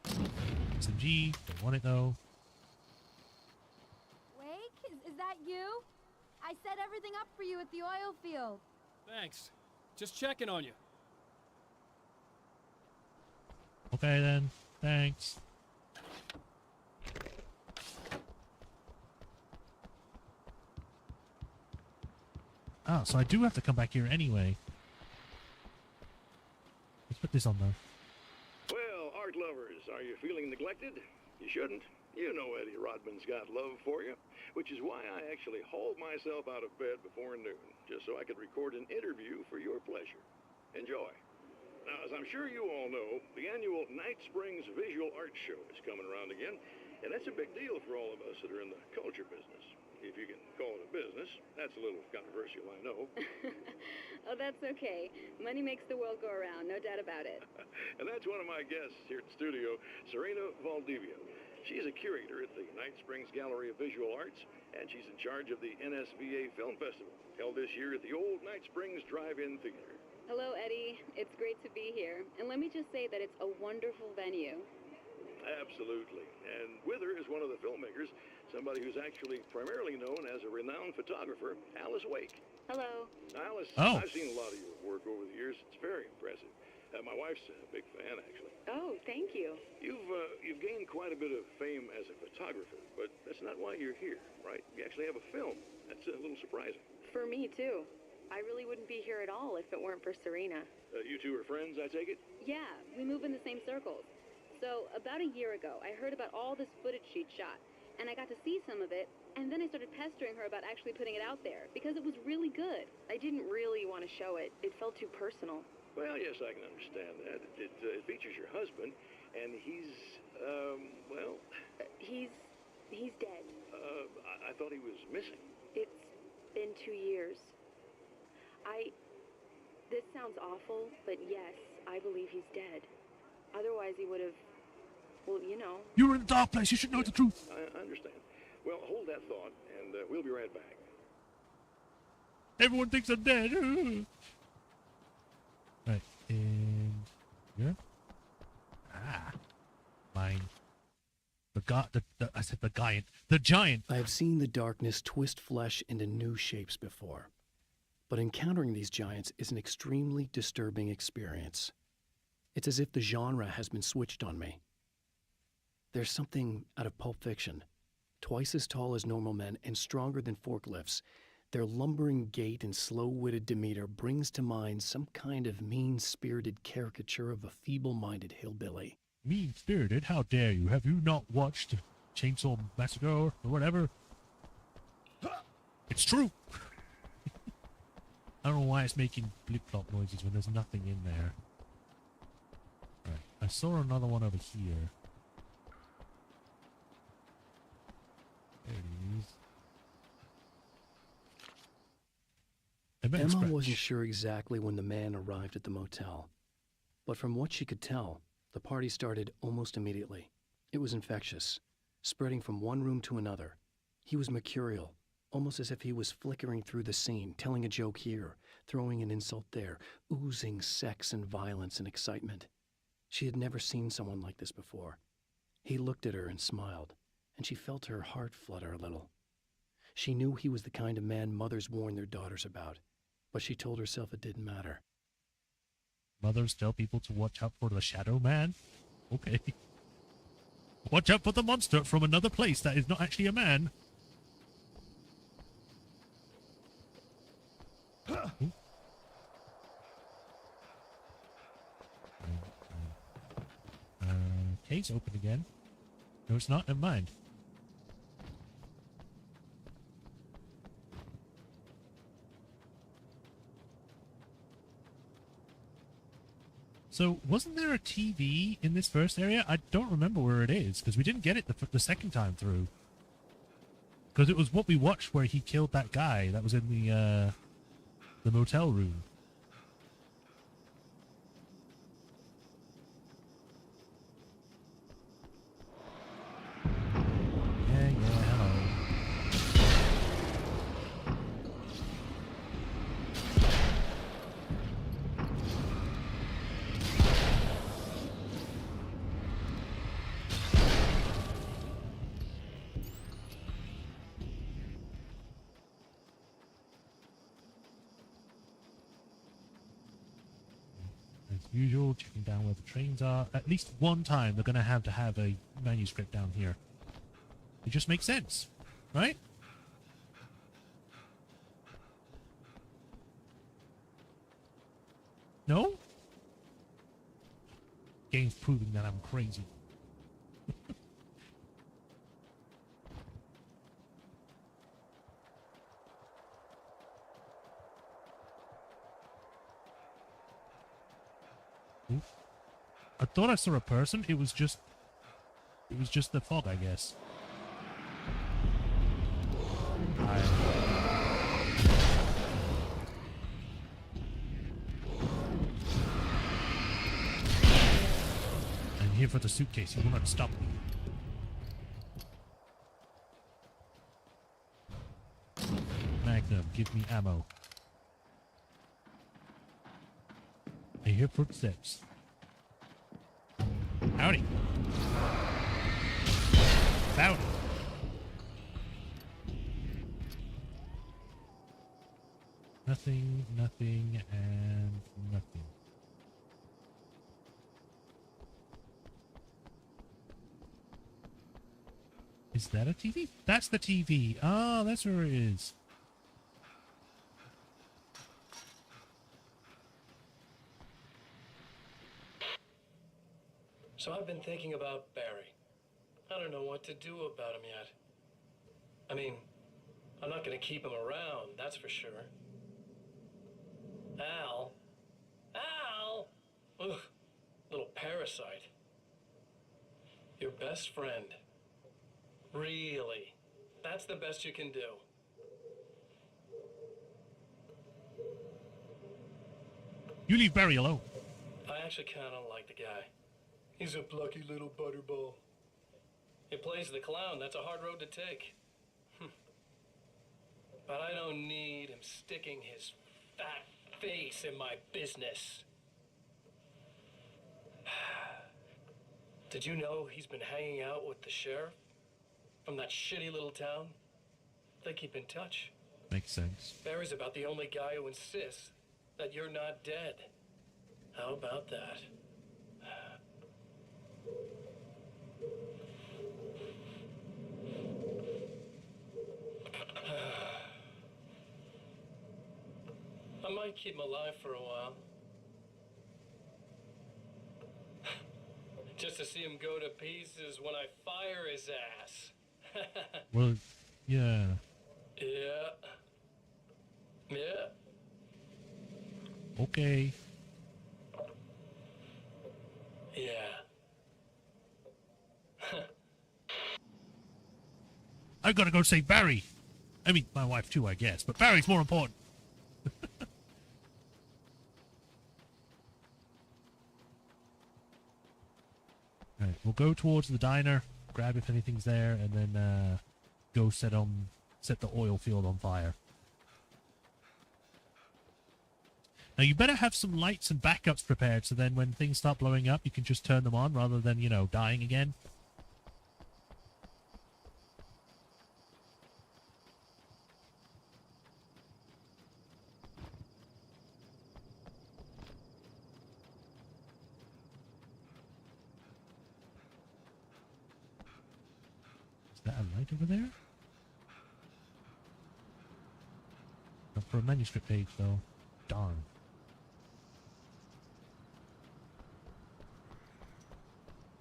SMG, don't want it though. Wake, is that you? I set everything up for you at the oil field. Thanks. Just checking on you. Okay then, thanks. Ah, so I do have to come back here anyway. Let's put this on though. Well, art lovers, are you feeling neglected? You shouldn't. You know Eddie Rodman's got love for you, which is why I actually hauled myself out of bed before noon, just so I could record an interview for your pleasure. Enjoy. Now, as I'm sure you all know, the annual Night Springs Visual Art Show is coming around again, and that's a big deal for all of us that are in the culture business. If you can call it a business. That's a little controversial, I know. Oh, that's okay. Money makes the world go around, no doubt about it. And that's one of my guests here at the studio, Serena Valdivia. She's a curator at the Night Springs Gallery of Visual Arts, and she's in charge of the NSVA Film Festival, held this year at the old Night Springs Drive-In Theater. Hello, Eddie. It's great to be here. And let me just say that it's a wonderful venue. Absolutely. And with her is one of the filmmakers, somebody who's actually primarily known as a renowned photographer, Alice Wake. Hello. Alice, Oh. I've seen a lot of your work over the years. It's very impressive. My wife's a big fan, actually. Oh, thank you. You've gained quite a bit of fame as a photographer, but that's not why you're here, right? You actually have a film. That's a little surprising. For me, too. I really wouldn't be here at all if it weren't for Serena. You two are friends, I take it? Yeah, we move in the same circles. So, about a year ago, I heard about all this footage she'd shot, and I got to see some of it, and then I started pestering her about actually putting it out there, because it was really good. I didn't really want to show it. It felt too personal. Well, yes, I can understand that. It features your husband, and he's, well... He's dead. I thought he was missing. It's been 2 years. This sounds awful, but yes, I believe he's dead. Otherwise he would have, well, you know. You were in a dark place, you should know the truth. I understand. Well, hold that thought, and we'll be right back. Everyone thinks I'm dead. Right, and here. Ah, mine. I said the giant. The giant. I have seen the darkness twist flesh into new shapes before, but encountering these giants is an extremely disturbing experience. It's as if the genre has been switched on me. There's something out of Pulp Fiction. Twice as tall as normal men and stronger than forklifts, their lumbering gait and slow-witted demeanor brings to mind some kind of mean-spirited caricature of a feeble-minded hillbilly. Mean-spirited? How dare you? Have you not watched Chainsaw Massacre or whatever? It's true. I don't know why it's making blip-flop noises when there's nothing in there. Right, I saw another one over here. There it is. Emma wasn't sure exactly when the man arrived at the motel, but from what she could tell, the party started almost immediately. It was infectious, spreading from one room to another. He was mercurial, almost as if he was flickering through the scene, telling a joke here, throwing an insult there, oozing sex and violence and excitement. She had never seen someone like this before. He looked at her and smiled, and she felt her heart flutter a little. She knew he was the kind of man mothers warn their daughters about, but she told herself it didn't matter. Mothers tell people to watch out for the shadow man? Okay. Watch out for the monster from another place that is not actually a man. Case open again. No, it's not. Never mind. So, wasn't there a TV in this first area? I don't remember where it is, because we didn't get it the second time through. Because it was what we watched where he killed that guy that was in the motel room. Yeah, hello. As usual, checking down where the trains are. At least one time they're going to have a manuscript down here. It just makes sense, right? No? Game's proving that I'm crazy. Oof. I thought I saw a person. It was just the fog, I guess. I'm here for the suitcase. You will not stop me. Magnum, give me ammo. I hear footsteps. Howdy. Howdy. Nothing, nothing, and nothing. Is that a TV? That's the TV. Oh, that's where it is. So I've been thinking about Barry. I don't know what to do about him yet. I mean, I'm not gonna keep him around, that's for sure. Al? Ugh, little parasite. Your best friend. Really? That's the best you can do? You leave Barry alone. I actually kind of like the guy. He's a plucky little butterball. He plays the clown. That's a hard road to take. But I don't need him sticking his fat face in my business. Did you know he's been hanging out with the sheriff from that shitty little town? They keep in touch. Makes sense. Barry's about the only guy who insists that you're not dead. How about that? I might keep him alive for a while. Just to see him go to pieces when I fire his ass. Well, yeah. Yeah. Okay. Yeah. I gotta go save Barry. I mean, my wife too, I guess, but Barry's more important. Alright, we'll go towards the diner, grab if anything's there, and then go set the oil field on fire. Now, you better have some lights and backups prepared, so then when things start blowing up, you can just turn them on rather than, you know, dying again. Is that a light over there? Not for a manuscript page, though. Darn.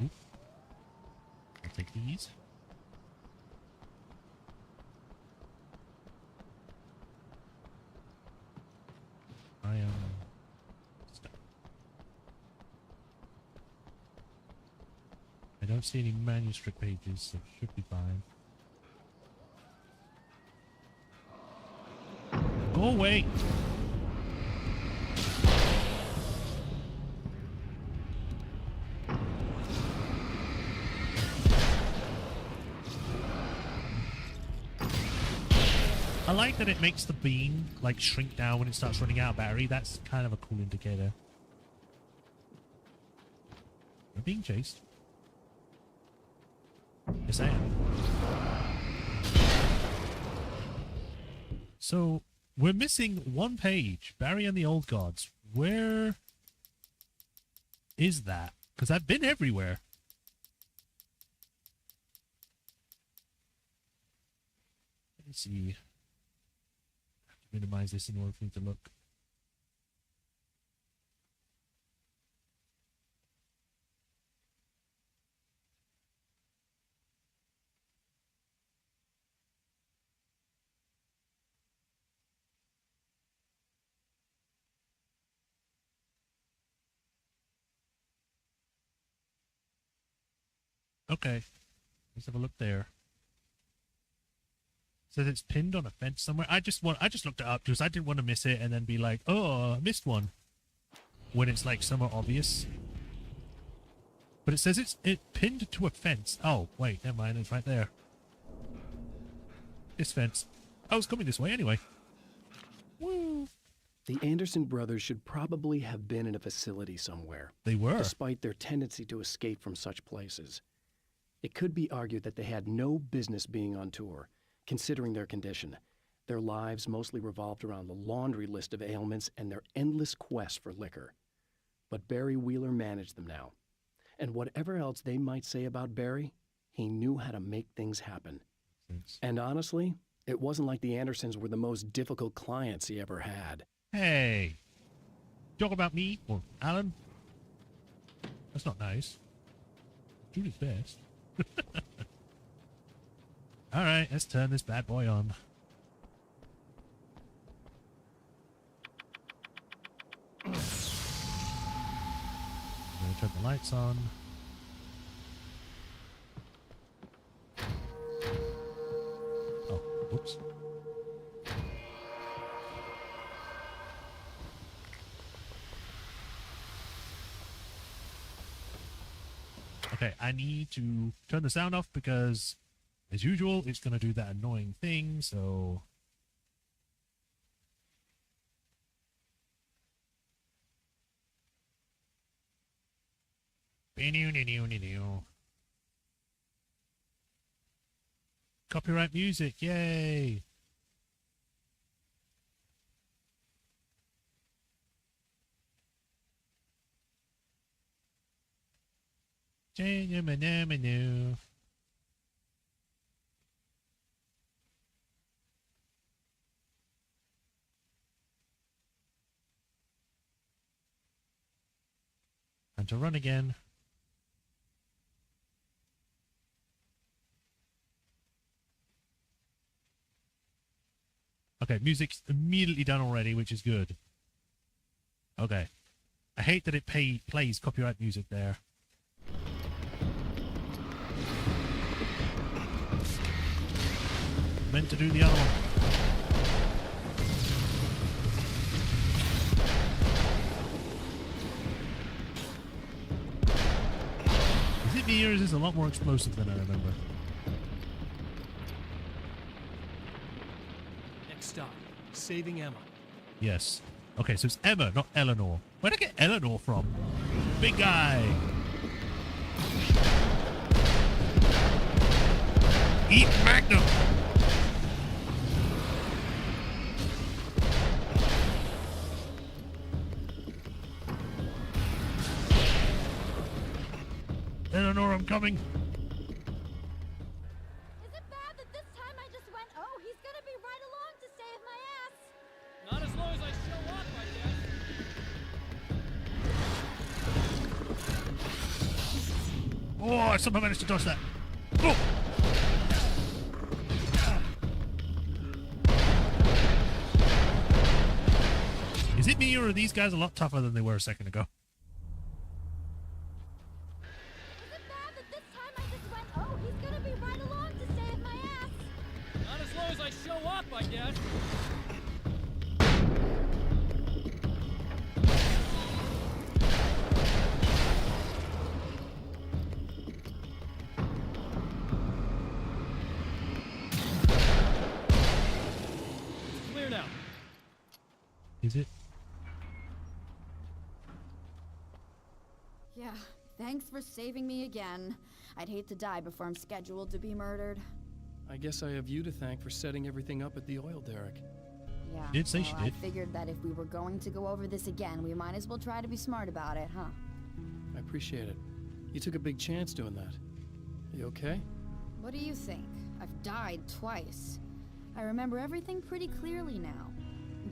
Oop. I'll take these. I am stuck. don't see any manuscript pages, so it should be fine. Go away! I like that it makes the beam like shrink down when it starts running out of battery. That's kind of a cool indicator. We're being chased. Yes, I am. So, we're missing one page. Barry and the Old Gods. Where is that? Because I've been everywhere. Let's see. I have to minimize this in order for me to look. Okay, let's have a look there. Says it's pinned on a fence somewhere. I just looked it up because I didn't want to miss it and then be like, oh, I missed one. When it's like somewhere obvious. But it says it's pinned to a fence. Oh, wait, never mind, it's right there. This fence. I was coming this way anyway. Woo! The Anderson brothers should probably have been in a facility somewhere. They were. Despite their tendency to escape from such places. It could be argued that they had no business being on tour, considering their condition. Their lives mostly revolved around the laundry list of ailments and their endless quest for liquor. But Barry Wheeler managed them now. And whatever else they might say about Barry, he knew how to make things happen. Thanks. And honestly, it wasn't like the Andersons were the most difficult clients he ever had. Hey! Talk about me or Alan? That's not nice. Do his best. Alright, let's turn this bad boy on. I'm gonna turn the lights on. Oh, whoops. Okay, I need to turn the sound off because, as usual, it's going to do that annoying thing, so... Copyright music, yay! Menu. And to run again. Okay, music's immediately done already, which is good. Okay. I hate that it plays copyright music there. Meant to do the other one. Is it me or is this a lot more explosive than I remember? Next stop, saving Emma. Yes. Okay, so it's Emma, not Eleanor. Where'd I get Eleanor from? Big guy. Eat Magnum. Eleanor, I'm coming. Is it bad that this time I just went, oh, he's gonna be right along to save my ass? Not as long as I show up, I guess. Oh, I somehow managed to dodge that. Oh. Is it me or are these guys a lot tougher than they were a second ago? Is it bad that this time I as long as I show up, I guess. It's clear now. Is it? Yeah, thanks for saving me again. I'd hate to die before I'm scheduled to be murdered. I guess I have you to thank for setting everything up at the oil derrick. Yeah, Did say she well, did. I figured that if we were going to go over this again, we might as well try to be smart about it, huh? I appreciate it. You took a big chance doing that. You okay? What do you think? I've died twice. I remember everything pretty clearly now.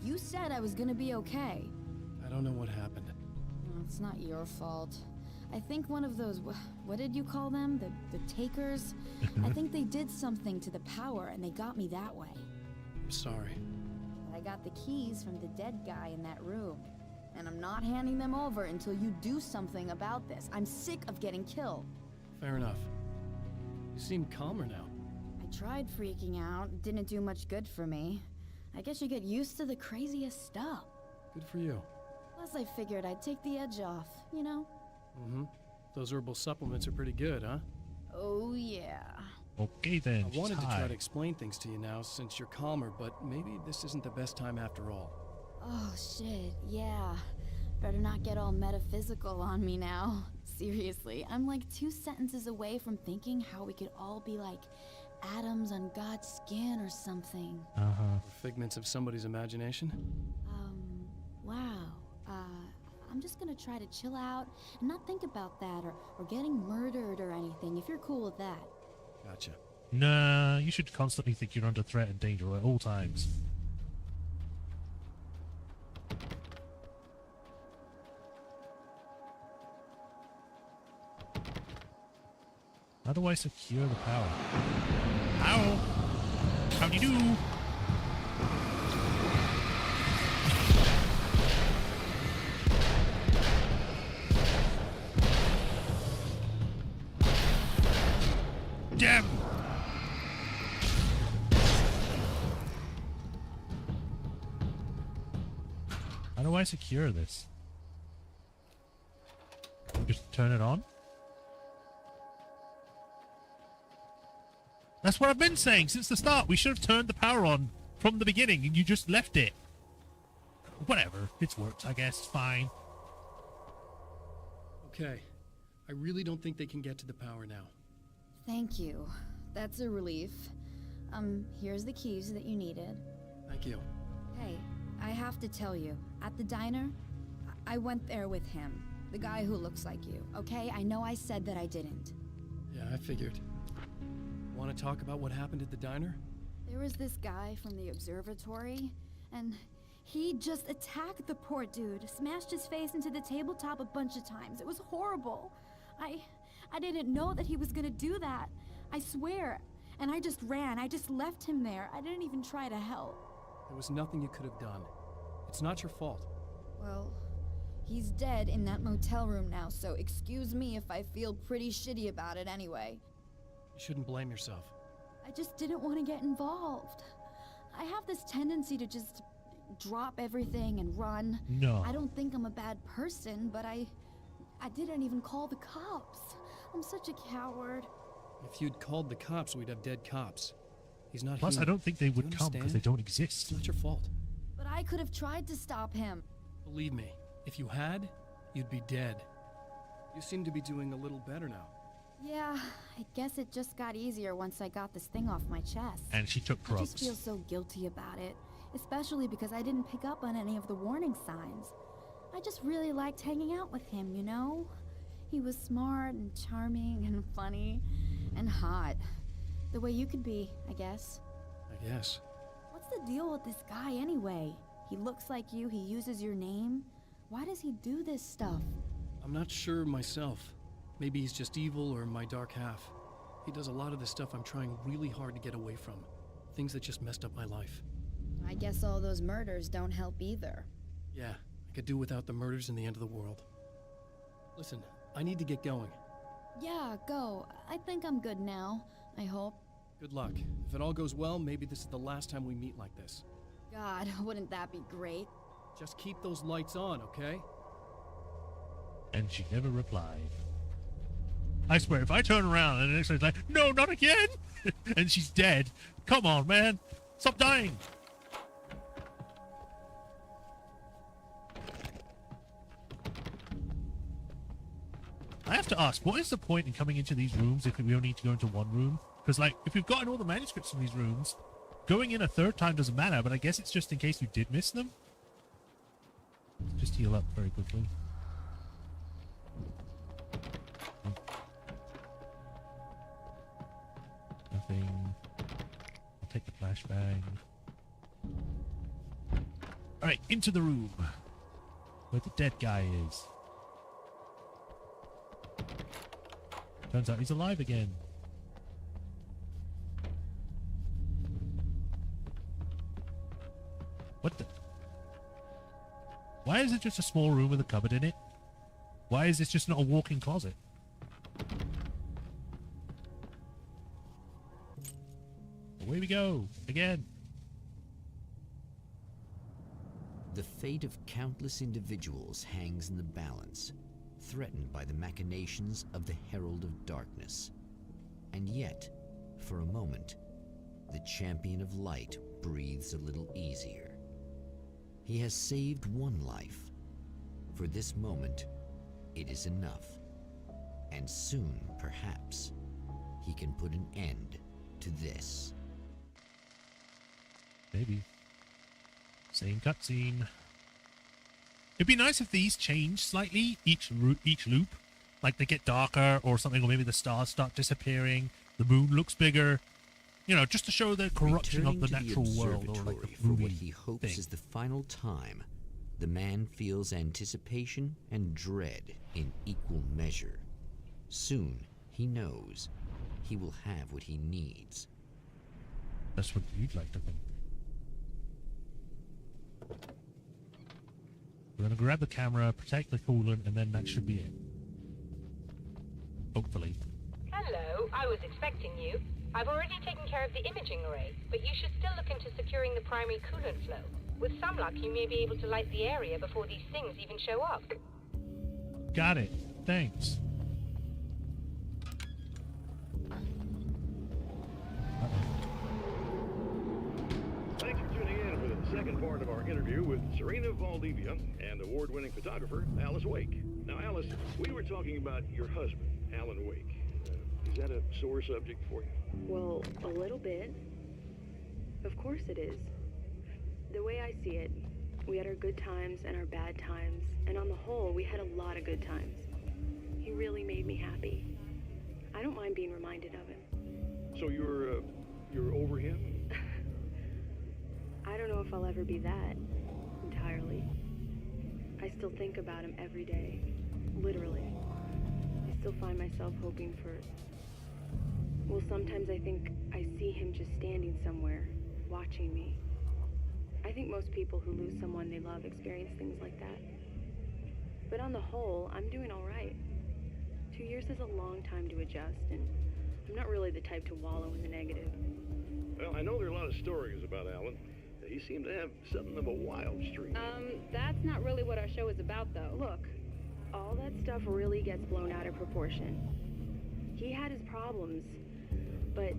You said I was gonna be okay. I don't know what happened. No, it's not your fault. I think one of those, what did you call them? The takers? I think they did something to the power and they got me that way. I'm sorry. But I got the keys from the dead guy in that room. And I'm not handing them over until you do something about this. I'm sick of getting killed. Fair enough. You seem calmer now. I tried freaking out. It didn't do much good for me. I guess you get used to the craziest stuff. Good for you. Plus I figured I'd take the edge off, you know? Mm-hmm. Those herbal supplements are pretty good, huh? Oh, yeah. Okay then. I wanted to Hi. try to explain things to you now since you're calmer, but maybe this isn't the best time after all. Oh, shit, yeah. Better not get all metaphysical on me now. Seriously, I'm like 2 sentences away from thinking how we could all be like atoms on God's skin or something. Figments of somebody's imagination? Wow. I'm just gonna try to chill out and not think about that or getting murdered or anything, if you're cool with that. Gotcha. Nah, you should constantly think you're under threat and danger at all times. How do I secure the power? How? How do you do? Damn! How do I secure this? Just turn it on? That's what I've been saying since the start. We should have turned the power on from the beginning and you just left it. Whatever. It's worked, I guess. Fine. Okay. I really don't think they can get to the power now. Thank you. That's a relief. Here's the keys that you needed. Thank you. Hey, I have to tell you, at the diner, I went there with him. The guy who looks like you, okay? I know I said that I didn't. Yeah, I figured. Want to talk about what happened at the diner? There was this guy from the observatory, and he just attacked the poor dude, smashed his face into the tabletop a bunch of times. It was horrible. I didn't know that he was gonna do that. I swear. And I just ran. I just left him there. I didn't even try to help. There was nothing you could have done. It's not your fault. Well, he's dead in that motel room now, so excuse me if I feel pretty shitty about it anyway. You shouldn't blame yourself. I just didn't want to get involved. I have this tendency to just drop everything and run. No. I don't think I'm a bad person, but I didn't even call the cops. I'm such a coward. If you'd called the cops, we'd have dead cops. He's not Plus, human. I don't think they You would come because they understand? don't exist. It's not your fault. But I could have tried to stop him. Believe me, if you had, you'd be dead. You seem to be doing a little better now. Yeah, I guess it just got easier once I got this thing off my chest. And she took I just drugs. feel so guilty about it, especially because I didn't pick up on any of the warning signs. I just really liked hanging out with him, you know? He was smart and charming and funny and hot. The way you could be, I guess. I guess. What's the deal with this guy anyway? He looks like you, he uses your name. Why does he do this stuff? I'm not sure myself. Maybe he's just evil or my dark half. He does a lot of the stuff I'm trying really hard to get away from. Things that just messed up my life. I guess all those murders don't help either. Yeah, I could do without the murders and the end of the world. Listen, I need to get going. Yeah, go. I think I'm good now. I hope. Good luck. If it all goes well, maybe this is the last time we meet like this. God, wouldn't that be great? Just keep those lights on, okay? And she never replied. I swear, if I turn around and the next one's like, no, not again! And she's dead. Come on, man. Stop dying. I have to ask, what is the point in coming into these rooms if we only need to go into one room? Because, like, if we've gotten all the manuscripts in these rooms, going in a third time doesn't matter, but I guess it's just in case we did miss them. Just heal up very quickly. Nothing. I'll take the flashbang. Alright, into the room where the dead guy is. Turns out he's alive again. What the? Why is it just a small room with a cupboard in it? Why is this just not a walk-in closet? Away we go, again. The fate of countless individuals hangs in the balance, threatened by the machinations of the Herald of Darkness. And yet, for a moment, the Champion of Light breathes a little easier. He has saved one life. For this moment, it is enough. And soon, perhaps, he can put an end to this. Maybe. Same cutscene. It'd be nice if these change slightly each loop. Like they get darker or something, or maybe the stars start disappearing, the moon looks bigger. You know, just to show the corruption of the natural world, or like the for what he hopes is the final time, the man feels anticipation and dread in equal measure. Soon, he knows he will have what he needs. That's what you'd like to think. We're gonna grab the camera, protect the coolant, and then that should be it. Hopefully. Hello, I was expecting you. I've already taken care of the imaging array, but you should still look into securing the primary coolant flow. With some luck, you may be able to light the area before these things even show up. Got it. Thanks. Thanks for tuning in for the second part of our interview with Serena Valdivia and award-winning photographer Alice Wake. Now, Alice, we were talking about your husband, Alan Wake. Is that a sore subject for you? Well, a little bit. Of course it is. The way I see it, we had our good times and our bad times, and on the whole, we had a lot of good times. He really made me happy. I don't mind being reminded of him. So you're over him? I don't know if I'll ever be that, entirely. I still think about him every day, literally. I still find myself hoping for... Well, sometimes I think I see him just standing somewhere, watching me. I think most people who lose someone they love experience things like that. But on the whole, I'm doing all right. 2 years is a long time to adjust, and I'm not really the type to wallow in the negative. Well, I know there are a lot of stories about Alan. He seemed to have something of a wild streak. That's not really what our show is about, though. Look, all that stuff really gets blown out of proportion. He had his problems, but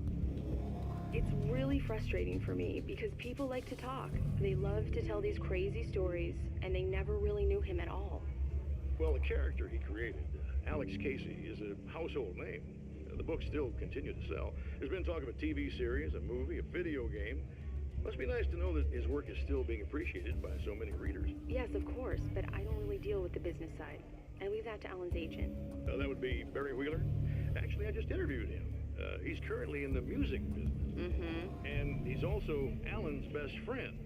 it's really frustrating for me because people like to talk. They love to tell these crazy stories, and they never really knew him at all. Well, the character he created, Alex Casey, is a household name. The books still continue to sell. There's been talk of a TV series, a movie, a video game. Must be nice to know that his work is still being appreciated by so many readers. Yes, of course, but I don't really deal with the business side. I leave that to Alan's agent. That would be Barry Wheeler. Actually, I just interviewed him. He's currently in the music business. Mm-hmm. And he's also Alan's best friend.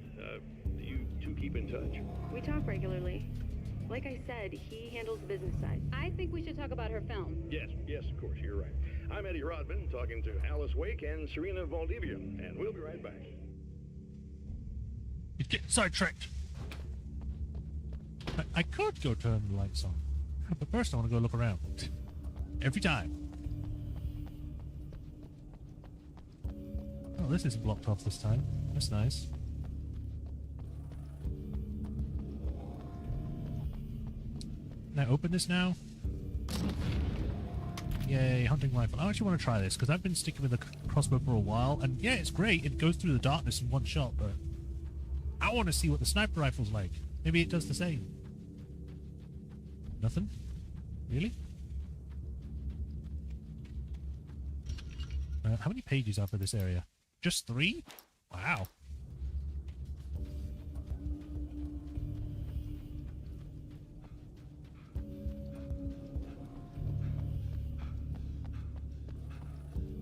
Do you two keep in touch? We talk regularly. Like I said, he handles the business side. I think we should talk about her film. Yes, of course, you're right. I'm Eddie Rodman, talking to Alice Wake and Serena Valdivia, and we'll be right back. You're getting sidetracked. I could go turn the lights on, but first I want to go look around. Every time. Oh, this isn't blocked off this time. That's nice. Can I open this now? Yay, hunting rifle. I actually want to try this because I've been sticking with the crossbow for a while, and yeah, it's great. It goes through the darkness in one shot, but I want to see what the sniper rifle's like. Maybe it does the same. Nothing? Really? How many pages are for this area? Just 3? Wow.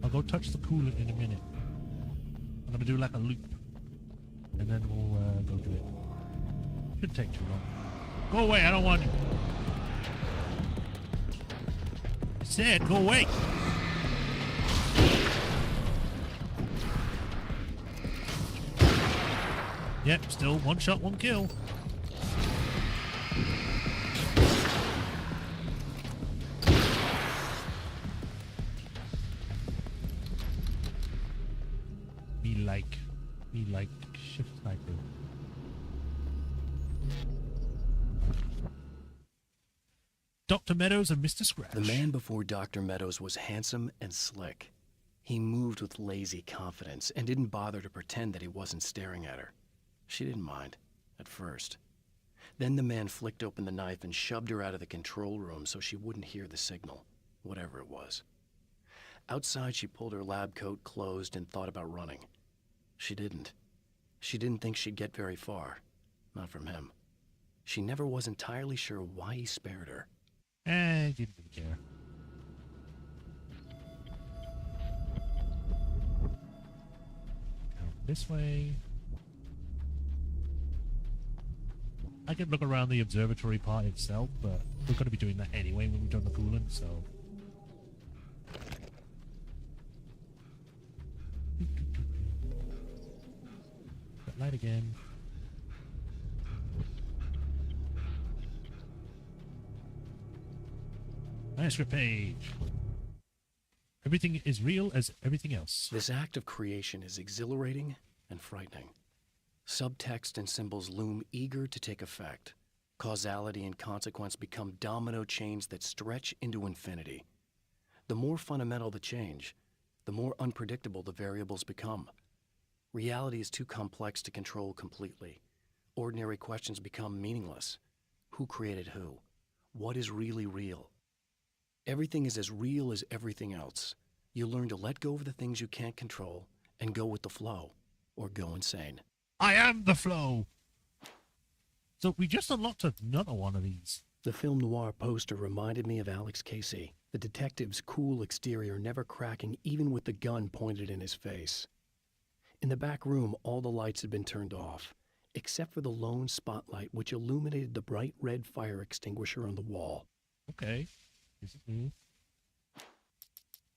I'll go touch the coolant in a minute. I'm gonna do like a loop. And then we'll go do it. Shouldn't take too long. Go away, I don't want you. I said, go away! Yep, still 1 shot, 1 kill. Me like shift sniper. Dr. Meadows and Mr. Scratch. The man before Dr. Meadows was handsome and slick. He moved with lazy confidence and didn't bother to pretend that he wasn't staring at her. She didn't mind, at first. Then the man flicked open the knife and shoved her out of the control room so she wouldn't hear the signal, whatever it was. Outside, she pulled her lab coat closed and thought about running. She didn't. She didn't think she'd get very far. Not from him. She never was entirely sure why he spared her. I didn't really care. Down this way. I could look around the observatory part itself, but we're going to be doing that anyway when we've done the coolant, so... That light again. Manuscript page. Everything is real as everything else. This act of creation is exhilarating and frightening. Subtext and symbols loom eager to take effect. Causality and consequence become domino chains that stretch into infinity. The more fundamental the change, the more unpredictable the variables become. Reality is too complex to control completely. Ordinary questions become meaningless. Who created who? What is really real? Everything is as real as everything else. You learn to let go of the things you can't control and go with the flow, or go insane. I am the flow! So we just unlocked another one of these. The film noir poster reminded me of Alex Casey, the detective's cool exterior never cracking even with the gun pointed in his face. In the back room, all the lights had been turned off, except for the lone spotlight which illuminated the bright red fire extinguisher on the wall. Okay. This is new.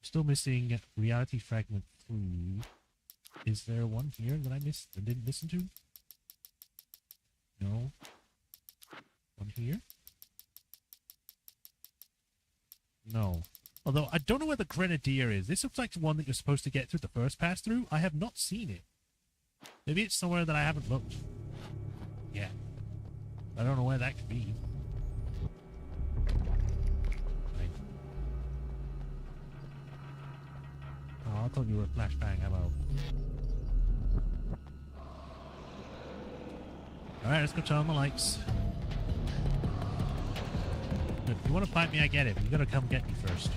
Still missing Reality Fragment 3. Is there one here that I missed and didn't listen to? No. One here? No. Although, I don't know where the Grenadier is. This looks like the one that you're supposed to get through the first pass-through. I have not seen it. Maybe it's somewhere that I haven't looked. Yeah. I don't know where that could be. Right. Oh, I thought you were a flashbang. Hello. Alright, let's go turn on the lights. If you want to fight me, I get it, but you gotta come get me first.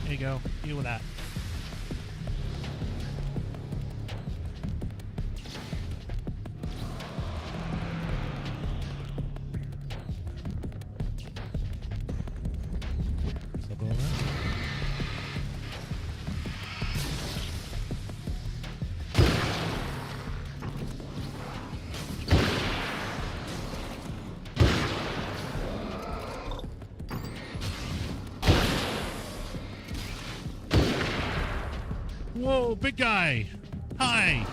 There you go. Deal with that. Whoa, big guy! Hi!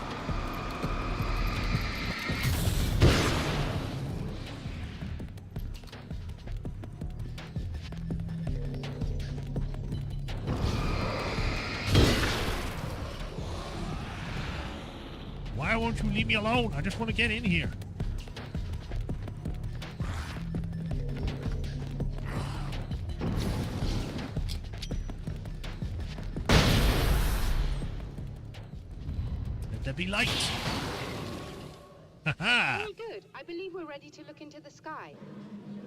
Why won't you leave me alone? I just want to get in here. Let there be light. Haha. Very good. I believe we're ready to look into the sky.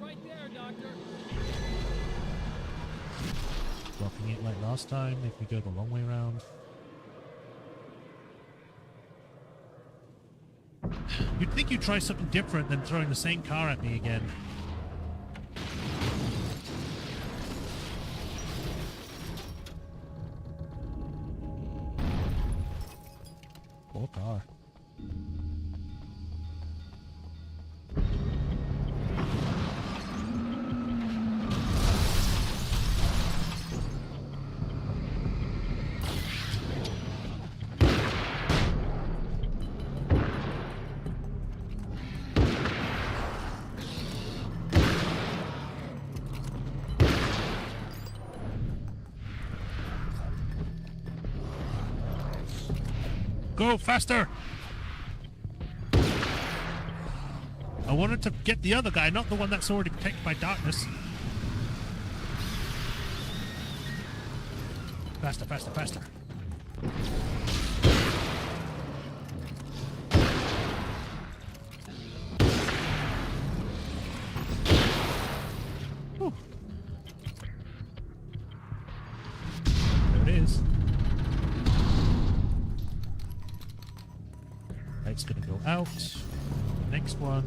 Right there, Doctor. Blocking it like last time if we go the long way around. You'd think you'd try something different than throwing the same car at me again. Poor car. Go faster! I wanted to get the other guy, not the one that's already protected by darkness. Faster, faster, faster. Whew. There it is. Light's gonna go out. Next one.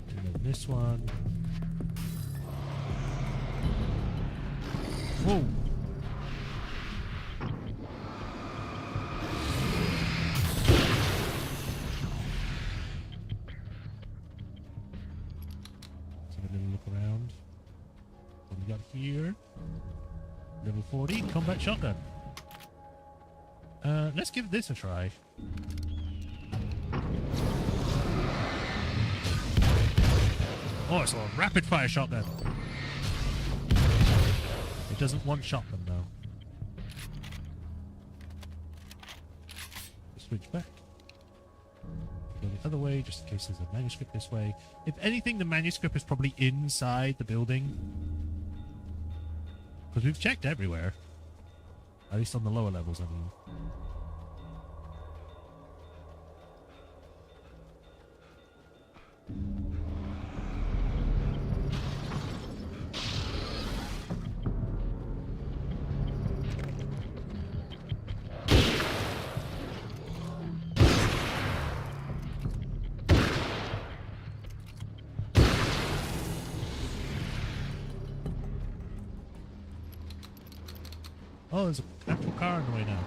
And then this one. Whoa. So a little look around. What we got here? Level 40, combat shotgun. Let's give this a try. Oh, it's a rapid fire shotgun. It doesn't one-shot them though. Switch back. Go the other way, just in case there's a manuscript this way. If anything, the manuscript is probably inside the building. Because we've checked everywhere. At least on the lower levels, I mean. Oh, there's an actual car on the way now.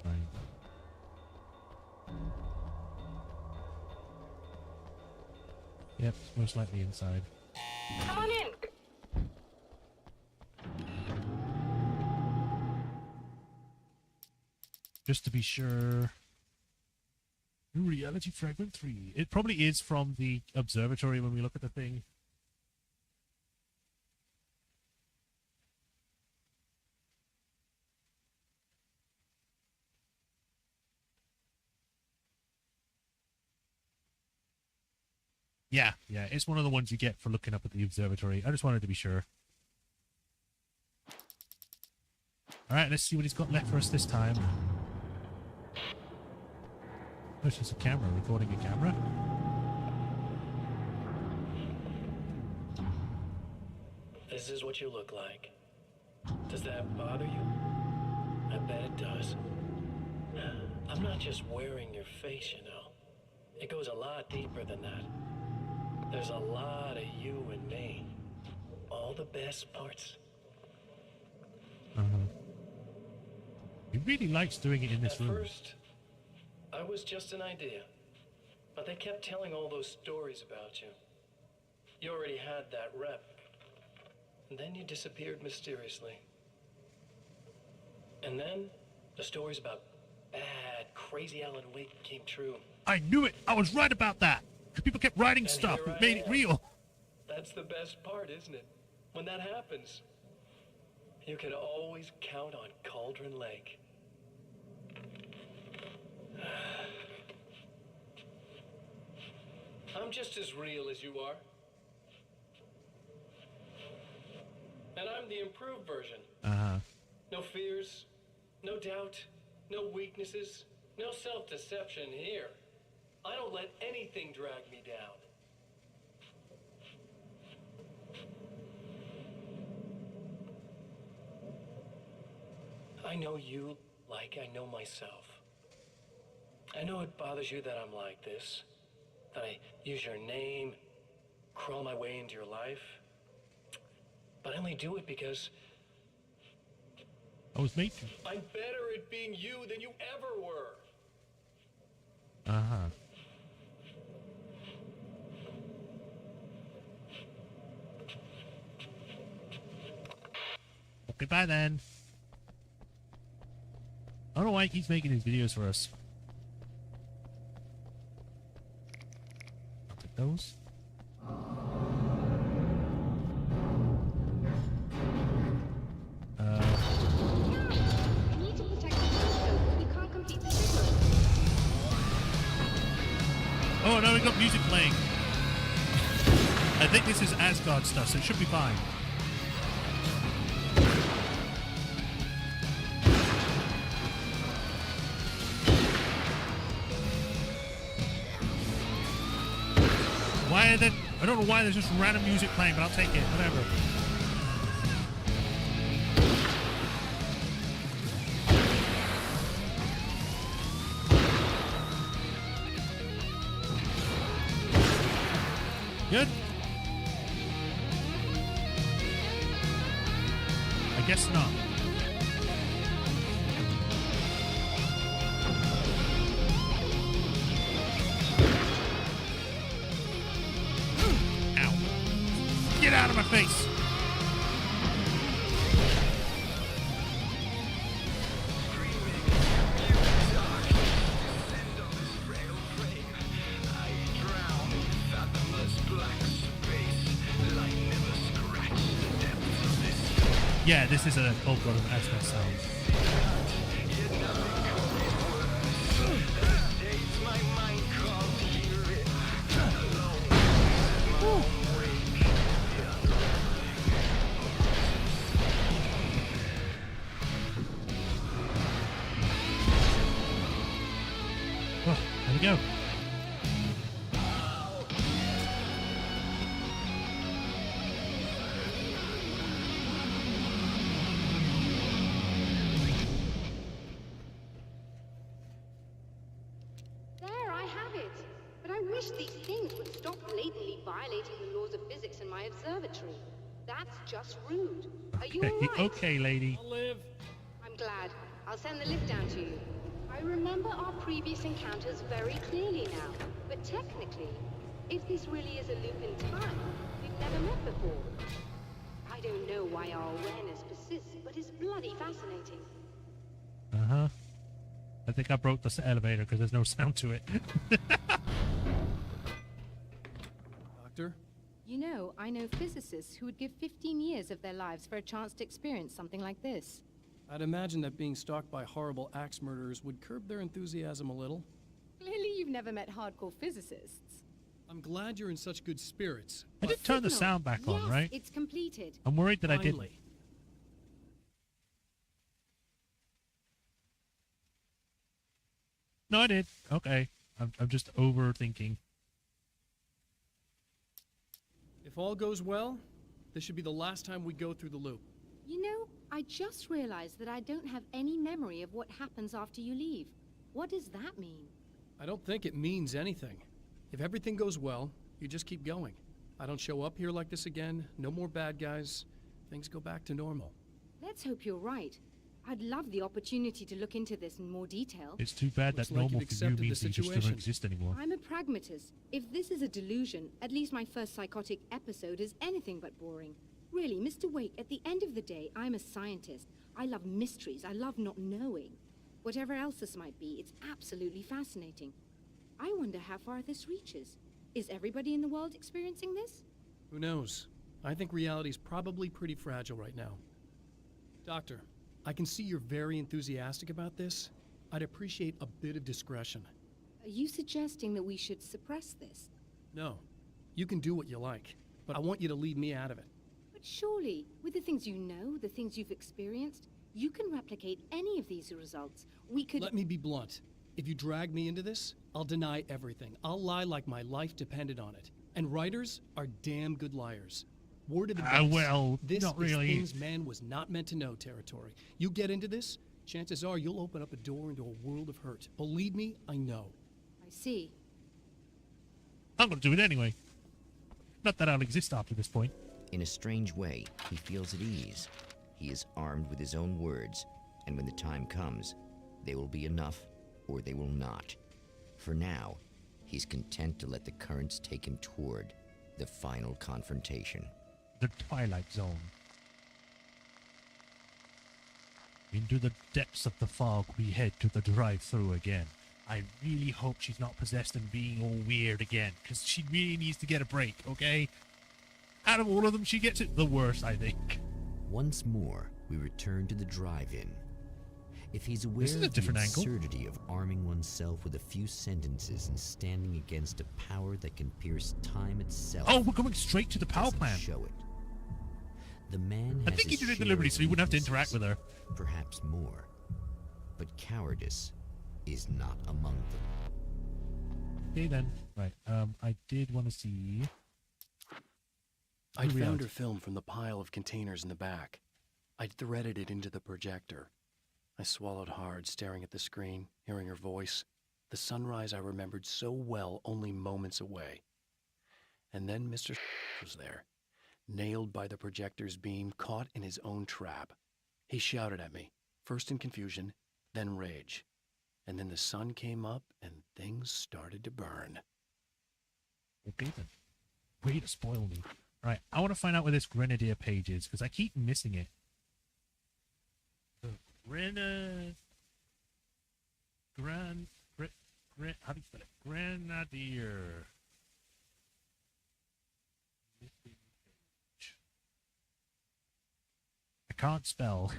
Fine. Yep, it's most likely inside. Come on in. Just to be sure. New reality fragment 3. It probably is from the observatory when we look at the thing. Yeah, it's one of the ones you get for looking up at the observatory. I just wanted to be sure. Alright, let's see what he's got left for us this time. There's just a camera, recording a camera. This is what you look like. Does that bother you? I bet it does. I'm not just wearing your face, you know. It goes a lot deeper than that. There's a lot of you and me. All the best parts. He really likes doing it in this room. At first, I was just an idea. But they kept telling all those stories about you. You already had that rep. And then you disappeared mysteriously. And then, the stories about bad, crazy Alan Wake came true. I knew it! I was right about that! Because people kept writing And stuff here that I made it am. real. That's the best part, isn't it? When that happens, you can always count on Cauldron Lake. I'm just as real as you are. And I'm the improved version. Uh-huh. No fears, no doubt, no weaknesses, no self-deception here. I don't let anything drag me down. I know you like I know myself. I know it bothers you that I'm like this, that I use your name, crawl my way into your life. But I only do it because I was made to. I'm better at being you than you ever were. Uh-huh. Okay, bye then. I don't know why he keeps making these videos for us. I'll take those. We need to protect the telescope. We can't complete the signal. Oh, no, we got music playing. I think this is Asgard stuff, so it should be fine. Why are there... I don't know why there's just random music playing, but I'll take it. Whatever. Good. I guess not. Ow. Get out of my face. Yeah, this is a Cold Blood of Asgard sound. Oh, there we go. There, I have it. But I wish these things would stop blatantly violating the laws of physics in my observatory. That's just rude. Are you all right? Okay, lady. I'll live. I'm glad. I'll send the lift down to you. I remember our previous encounters very clearly now. But technically, if this really is a loop in time, we've never met before. I don't know why our awareness persists, but it's bloody fascinating. Uh-huh. I think I broke the elevator because there's no sound to it. Doctor? You know, I know physicists who would give 15 years of their lives for a chance to experience something like this. I'd imagine that being stalked by horrible axe murderers would curb their enthusiasm a little. Clearly you've never met hardcore physicists. I'm glad you're in such good spirits. I did turn the sound back on, Yes, right? it's completed. I'm worried that I didn't. Finally. No, I did. Okay. I'm just overthinking. If all goes well, this should be the last time we go through the loop. You know, I just realized that I don't have any memory of what happens after you leave. What does that mean? I don't think it means anything. If everything goes well, you just keep going. I don't show up here like this again, no more bad guys. Things go back to normal. Let's hope you're right. I'd love the opportunity to look into this in more detail. It's too bad Looks that like normal you've for you accepted the means that you just situation. don't exist anymore. I'm a pragmatist. If this is a delusion, at least my first psychotic episode is anything but boring. Really, Mr. Wake, at the end of the day, I'm a scientist. I love mysteries. I love not knowing. Whatever else this might be, it's absolutely fascinating. I wonder how far this reaches. Is everybody in the world experiencing this? Who knows? I think reality's probably pretty fragile right now. Doctor, I can see you're very enthusiastic about this. I'd appreciate a bit of discretion. Are you suggesting that we should suppress this? No. You can do what you like, but I want you to leave me out of it. But surely, with the things you know, the things you've experienced, you can replicate any of these results. We could— Let me be blunt. If you drag me into this, I'll deny everything. I'll lie like my life depended on it. And writers are damn good liars. Word of advice. Well, this not really. is things man was not meant to know territory. You get into this, chances are you'll open up a door into a world of hurt. Believe me, I know. I see. I'm going to do it anyway. Not that I'll exist after this point. In a strange way, he feels at ease. He is armed with his own words, and when the time comes, they will be enough or they will not. For now, he's content to let the currents take him toward the final confrontation. The Twilight Zone. Into the depths of the fog we head to the drive-thru again. I really hope she's not possessed and being all weird again, because she really needs to get a break, okay? Out of all of them, she gets it the worst, I think. Once more, we return to the drive-in. If he's aware This is a of the different angle. absurdity of arming oneself with a few sentences and standing against a power that can pierce time itself. Oh, we're going straight to the power doesn't plant. Show it. The man I has think he his did it share deliberately of so he wouldn't have to interact weaknesses, with her. Perhaps more. But cowardice is not among them. Okay then. Right, I did want to see... I found her film from the pile of containers in the back. I threaded it into the projector. I swallowed hard, staring at the screen, hearing her voice, the sunrise I remembered so well only moments away. And then Mr. was there, nailed by the projector's beam, caught in his own trap. He shouted at me, first in confusion, then rage. And then the sun came up and things started to burn. Okay then. Way to spoil me. Right, I want to find out where this Grenadier page is, because I keep missing it. How do you spell it? Grenadier. I can't spell.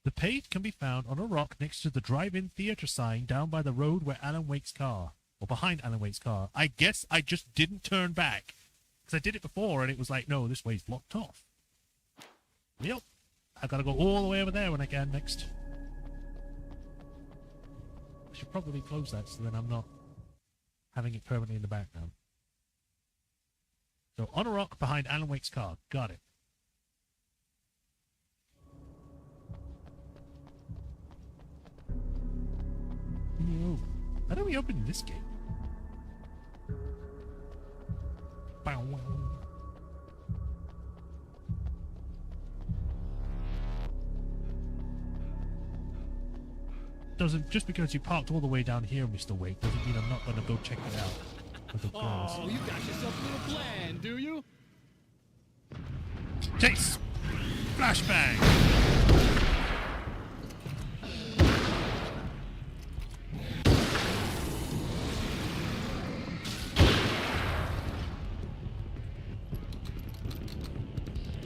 The page can be found on a rock next to the drive-in theater sign down by the road where Alan Wake's car. Or behind Alan Wake's car. I guess I just didn't turn back. Because I did it before and it was like, no, this way's blocked off. Yep. I've got to go all the way over there when I can next. I should probably close that so then I'm not having it permanently in the background. So, on a rock behind Alan Wake's car. Got it. No. How do we open this gate? Bow wow. Doesn't just because you parked all the way down here, Mr. Wake, doesn't mean I'm not gonna go check it out. With the girls. Oh, you got yourself a little plan, do you? Chase! Flashbang!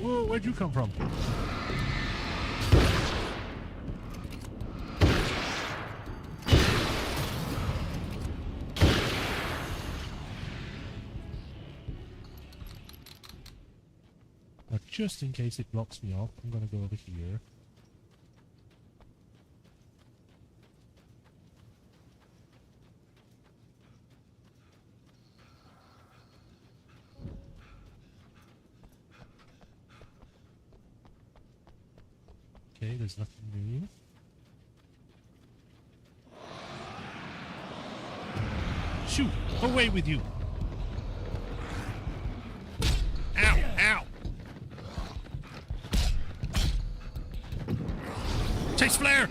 Whoa, where'd you come from? Now, just in case it blocks me off, I'm gonna go over here. Okay, there's nothing new. Shoot! Away with you! Ow! Ow! Chase flare!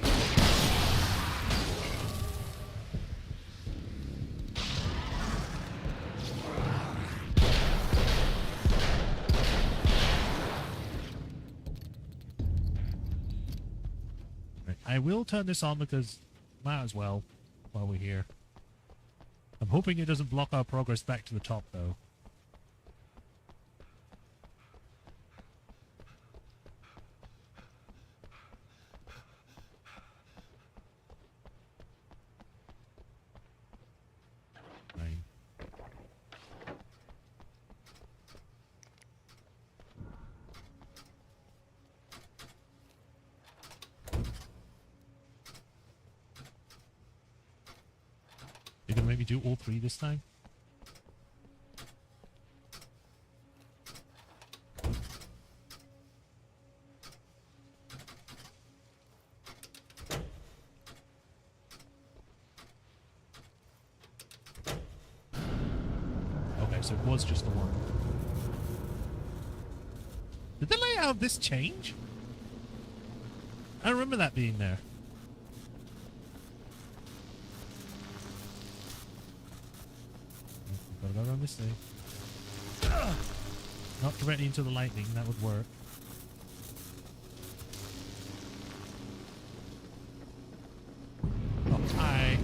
Right, I will turn this on because might as well. while we're here. I'm hoping it doesn't block our progress back to the top, though. Fine. You're gonna maybe do all three this time? Okay, so it was just the one. Did the layout of this change? I remember that being there. Gotta go around this thing. Not directly into the lightning, that would work. Oh, hi.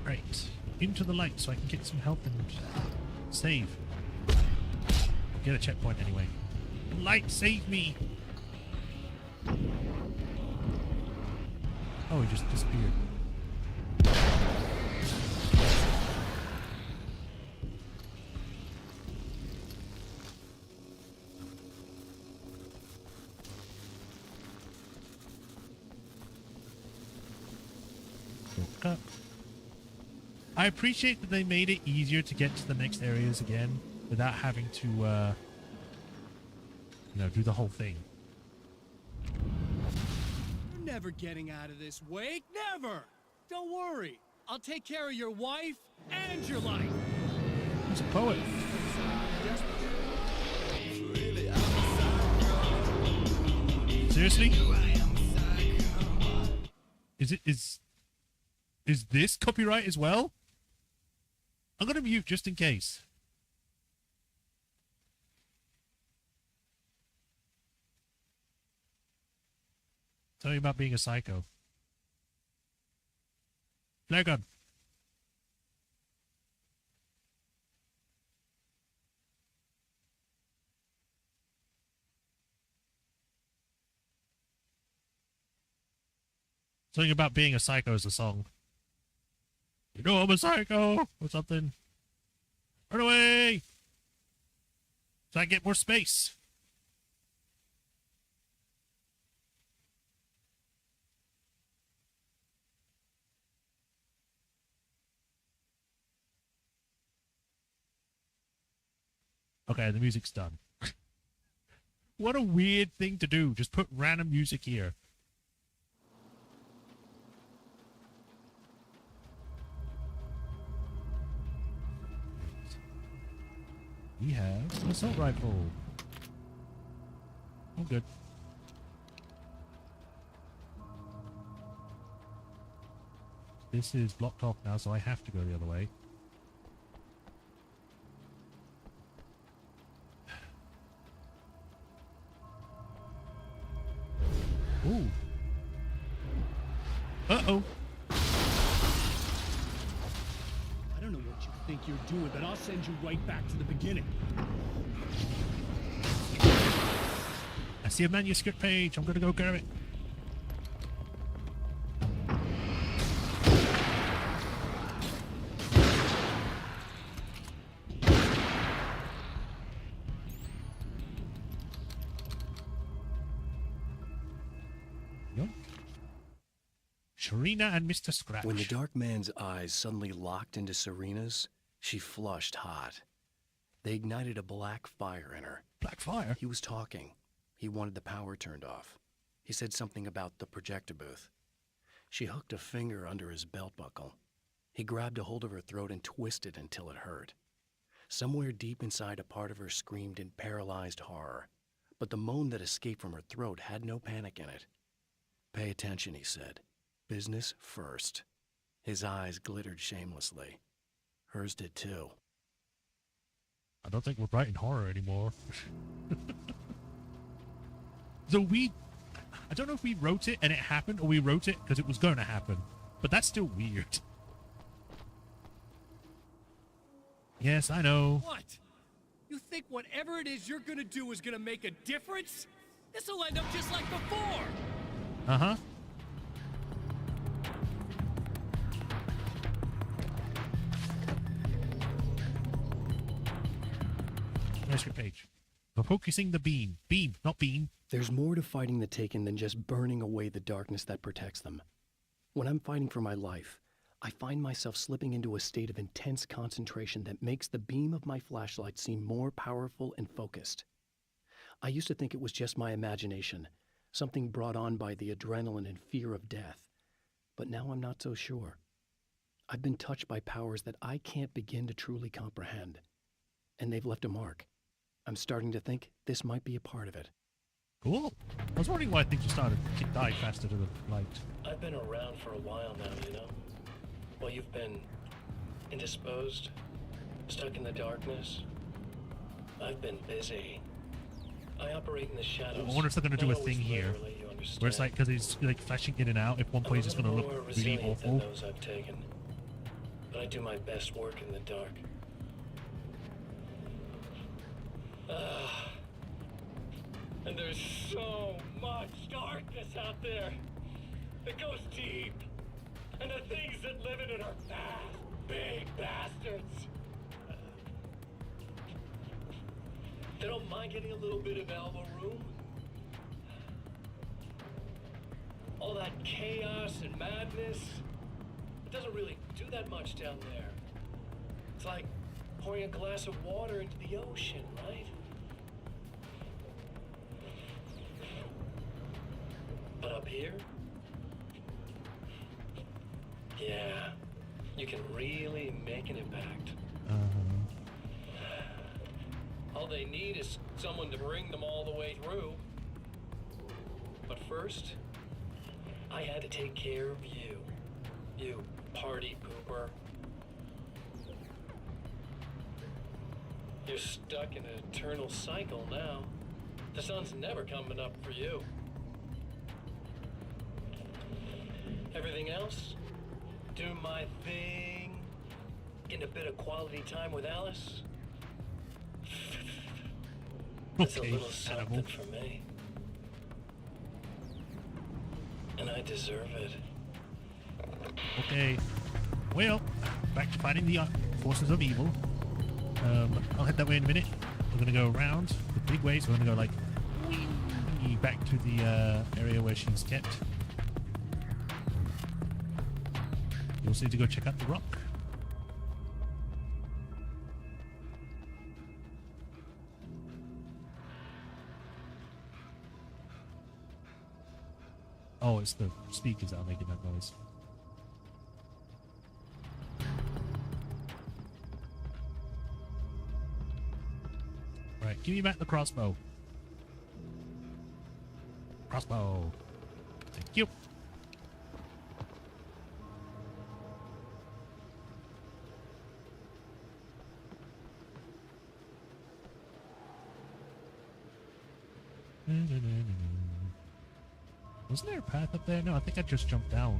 Right. Into the light so I can get some help and save. Get a checkpoint anyway. Light, save me! Oh, he just disappeared. I appreciate that they made it easier to get to the next areas again without having to, you know, do the whole thing. You're never getting out of this, Wake. Never! Don't worry. I'll take care of your wife and your life. He's a poet. Seriously? Is this copyright as well? I'm gonna mute just in case. Tell me about being a psycho. Flare gun. Something about being a psycho is a song. You know I'm a psycho or something. Run away! So I get more space. Okay, the music's done. What a weird thing to do. Just put random music here. We have an assault rifle. Oh, good. This is blocked off now, so I have to go the other way. Ooh. Uh-oh. I don't know what you think you're doing, but I'll send you right back to the beginning. I see a manuscript page. I'm gonna go grab it. Serena and Mr. Scratch. When the dark man's eyes suddenly locked into Serena's, she flushed hot. They ignited a black fire in her. Black fire? He was talking. He wanted the power turned off. He said something about the projector booth. She hooked a finger under his belt buckle. He grabbed a hold of her throat and twisted until it hurt. Somewhere deep inside, a part of her screamed in paralyzed horror. But the moan that escaped from her throat had no panic in it. Pay attention, he said. Business first. His eyes glittered shamelessly. Hers did too. I don't think we're writing horror anymore. So I don't know if we wrote it and it happened, or we wrote it because it was going to happen. But that's still weird. Yes, I know. What? You think whatever it is you're gonna do is gonna make a difference? This'll end up just like before! Uh-huh. Where's your page? For focusing the beam. Beam, not beam. There's more to fighting the Taken than just burning away the darkness that protects them. When I'm fighting for my life, I find myself slipping into a state of intense concentration that makes the beam of my flashlight seem more powerful and focused. I used to think it was just my imagination, something brought on by the adrenaline and fear of death. But now I'm not so sure. I've been touched by powers that I can't begin to truly comprehend. And they've left a mark. I'm starting to think this might be a part of it. Cool. I was wondering why things just started to die faster to the light. I've been around for a while now, you know? Well, you've been indisposed, stuck in the darkness. I've been busy. I operate in the shadows. I wonder if they're going to do a thing here, where it's like, because he's like flashing in and out, if one place is going to look really awful. Than those I've taken. But I do my best work in the dark. And there's so much darkness out there. It goes deep. And the things that live in it are fast, big bastards. They don't mind getting a little bit of elbow room. All that chaos and madness, it doesn't really do that much down there. It's like pouring a glass of water into the ocean, right? But up here, yeah, you can really make an impact. All they need is someone to bring them all the way through. But first, I had to take care of you. You party pooper. You're stuck in an eternal cycle now. The sun's never coming up for you. Everything else? Do my thing. Get a bit of quality time with Alice. That's a little something for me. And I deserve it. Okay. Well, back to fighting the forces of evil. I'll head that way in a minute. We're going to go around the big way, so we're going to go like back to the area where she's kept. You also need to go check out the rock. Oh, it's the speakers that are making that noise. Right, give me back the crossbow. Crossbow. Thank you. Wasn't there a path up there? No, I think I just jumped down.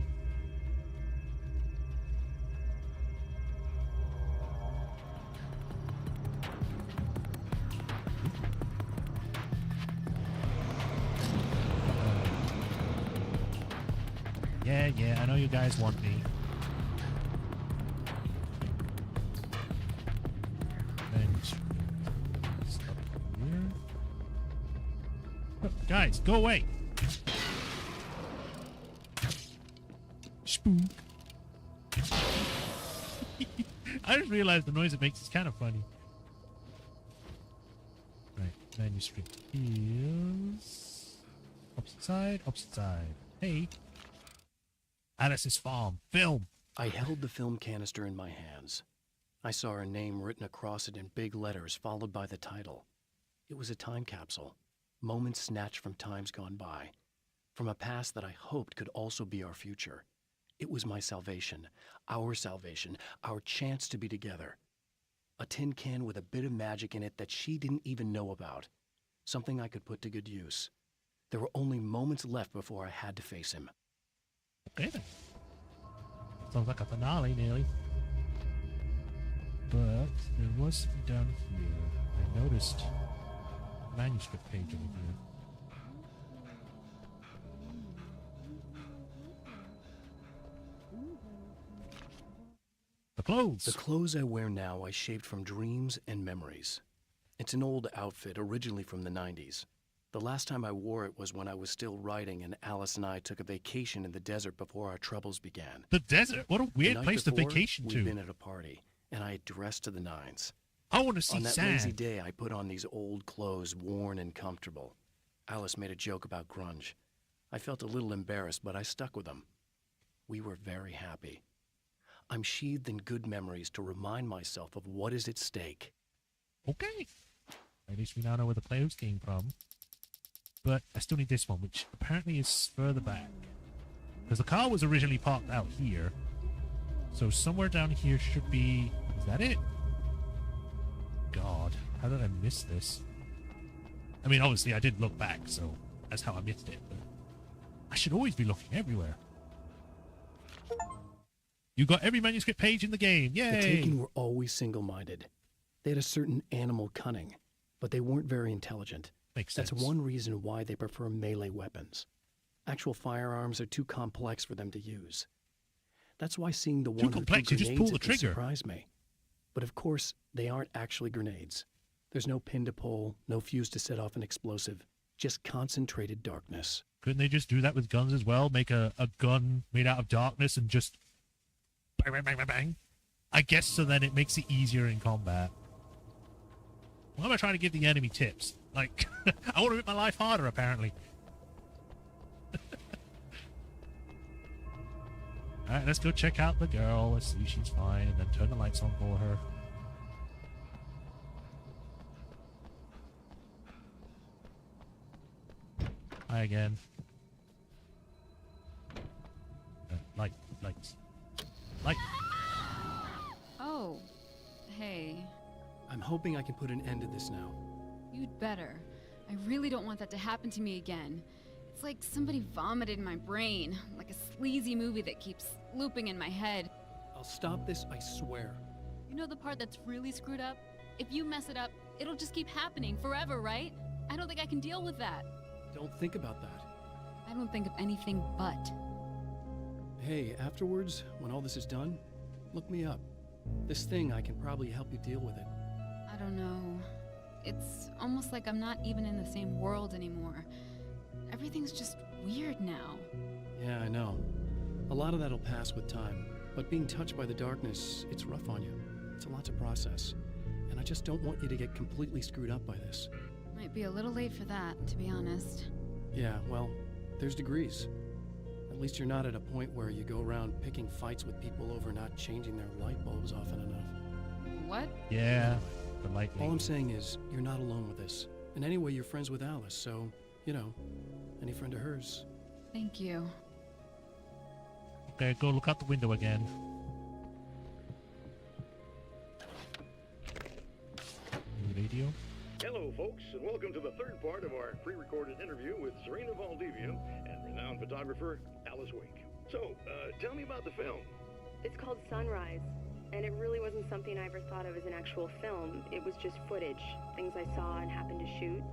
Yeah, I know you guys want me. And it's up here. Oh, guys, go away! Spook. I just realized the noise it makes is kind of funny. Right, manuscript is opposite side, opposite side. Hey. Alice's farm. Film. I held the film canister in my hands. I saw her name written across it in big letters, followed by the title. It was a time capsule. Moments snatched from times gone by. From a past that I hoped could also be our future. It was my salvation, our chance to be together. A tin can with a bit of magic in it that she didn't even know about. Something I could put to good use. There were only moments left before I had to face him. Okay then. Sounds like a finale, nearly. But there was something down here. I noticed a manuscript page over here. The clothes! The clothes I wear now I shaped from dreams and memories. It's an old outfit, originally from the 90s. The last time I wore it was when I was still writing and Alice and I took a vacation in the desert before our troubles began. The desert? What a weird place to vacation to. We'd been at a party, and I had dressed to the nines. I want to see On that sand. lazy day, I put on these old clothes, worn and comfortable. Alice made a joke about grunge. I felt a little embarrassed, but I stuck with them. We were very happy. I'm sheathed in good memories to remind myself of what is at stake. Okay. At least we now know where the clothes came from. But I still need this one, which apparently is further back. Because the car was originally parked out here. So somewhere down here should be... Is that it? God, how did I miss this? I mean, obviously I did look back, so that's how I missed it. But I should always be looking everywhere. You got every manuscript page in the game. Yay! The Taken were always single-minded. They had a certain animal cunning, but they weren't very intelligent. Makes sense. That's one reason why they prefer melee weapons. Actual firearms are too complex for them to use. That's why seeing the one who threw grenades surprised me. But of course, they aren't actually grenades. There's no pin to pull, no fuse to set off an explosive, just concentrated darkness. Couldn't they just do that with guns as well? Make a gun made out of darkness and just bang, bang, bang, bang, bang? I guess so then it makes it easier in combat. Why am I trying to give the enemy tips? Like, I want to make my life harder, apparently. Alright, let's go check out the girl. Let's see if she's fine, and then turn the lights on for her. Hi again. Lights. Light. Oh, hey. I'm hoping I can put an end to this now. You'd better. I really don't want that to happen to me again. It's like somebody vomited in my brain, like a sleazy movie that keeps looping in my head. I'll stop this, I swear. You know the part that's really screwed up? If you mess it up, it'll just keep happening forever, right? I don't think I can deal with that. Don't think about that. I don't think of anything but. Hey, afterwards, when all this is done, look me up. This thing, I can probably help you deal with it. I don't know. It's almost like I'm not even in the same world anymore. Everything's just weird now. Yeah, I know. A lot of that'll pass with time, but being touched by the darkness, it's rough on you. It's a lot to process, and I just don't want you to get completely screwed up by this. Might be a little late for that, to be honest. Yeah, well, there's degrees. At least you're not at a point where you go around picking fights with people over not changing their light bulbs often enough. What? Yeah, the light. All I'm saying is, you're not alone with this. And anyway, you're friends with Alice, so, you know, any friend of hers. Thank you. Okay, go look out the window again. Radio. Hello, folks, and welcome to the third part of our pre-recorded interview with Serena Valdivia and renowned photographer Alice Wake. So, tell me about the film. It's called Sunrise, and it really wasn't something I ever thought of as an actual film. It was just footage, things I saw and happened to shoot.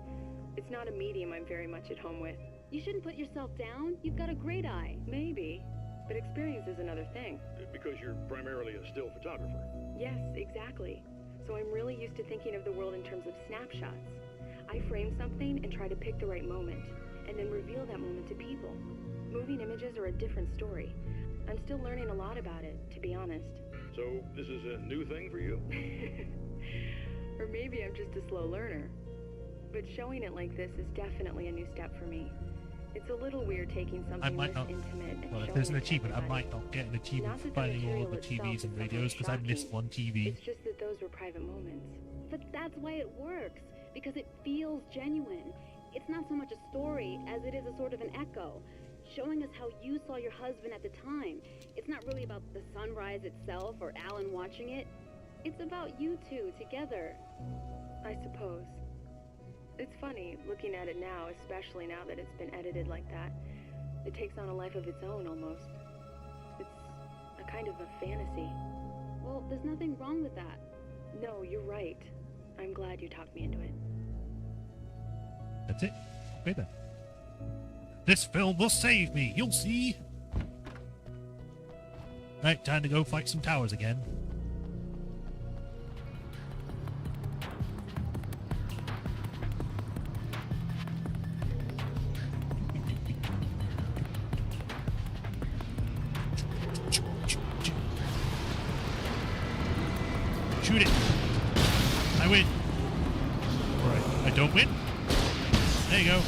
It's not a medium I'm very much at home with. You shouldn't put yourself down. You've got a great eye. Maybe, but experience is another thing. Because you're primarily a still photographer. Yes, exactly. So I'm really used to thinking of the world in terms of snapshots. I frame something and try to pick the right moment, and then reveal that moment to people. Moving images are a different story. I'm still learning a lot about it, to be honest. So this is a new thing for you? Or maybe I'm just a slow learner. But showing it like this is definitely a new step for me. It's a little weird taking something this intimate and well, if there's an achievement, I might not get an achievement for finding all of the TVs and radios because I missed one TV. It's just that those were private moments. But that's why it works, because it feels genuine. It's not so much a story as it is a sort of an echo, showing us how you saw your husband at the time. It's not really about the sunrise itself or Alan watching it. It's about you two together, I suppose. It's funny, looking at it now, especially now that it's been edited like that. It takes on a life of its own, almost. It's a kind of a fantasy. Well, there's nothing wrong with that. No, you're right. I'm glad you talked me into it. That's it. Okay then. This film will save me. You'll see. Right, time to go fight some towers again. Shoot it. I win. Alright, I don't win. There you go.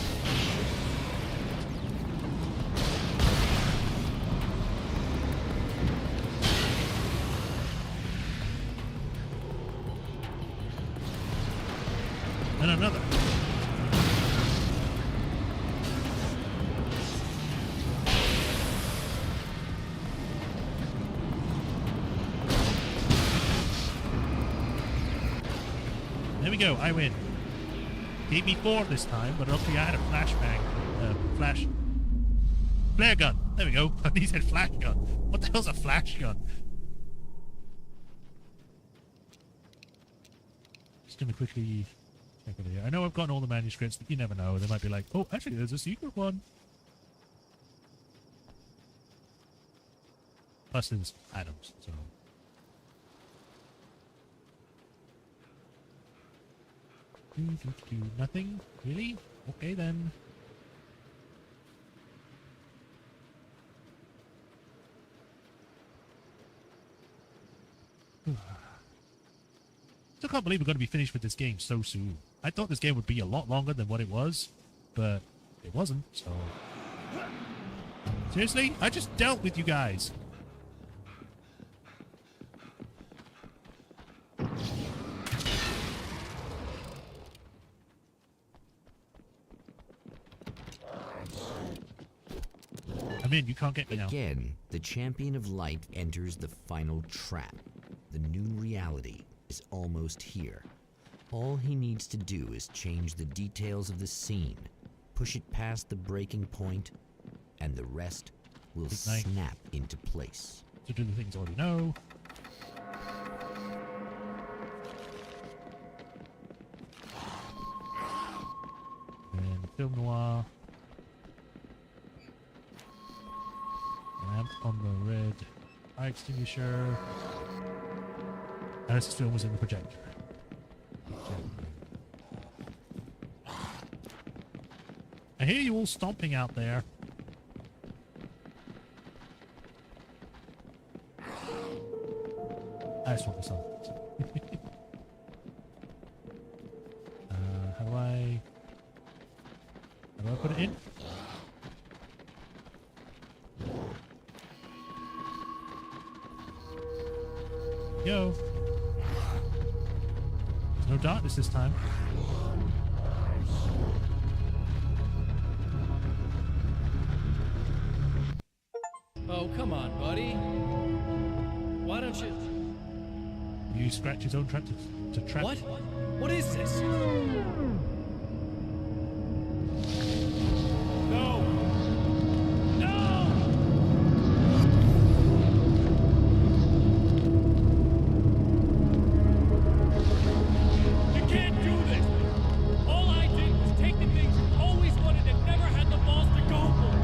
And another. There we go, I win. Gave me 4 this time, but luckily I had a flashbang. Flare gun. There we go. He said flash gun. What the hell's a flash gun? Just gonna quickly check over here. I know I've gotten all the manuscripts, but you never know. They might be like, oh, actually, there's a secret one. Plus, there's items, so. Nothing? Really? Okay then. Still can't believe we're going to be finished with this game so soon. I thought this game would be a lot longer than what it was, but it wasn't, so... Seriously? I just dealt with you guys. I'm in, you can't get me now. Again, the champion of light enters the final trap. The new reality is almost here. All he needs to do is change the details of the scene, push it past the breaking point, and the rest will snap into place. To do the things I already know. And film noir. Lamp on the red fire extinguisher. And this film was in the projector. I hear you all stomping out there. I just want the sun. How do I put it in? Yo. There's no darkness this time. Oh, come on, buddy. Why don't you... You scratch his own trap to trap. What? What is this? No! No! You can't do this! All I did was take the things you always wanted and never had the balls to go for.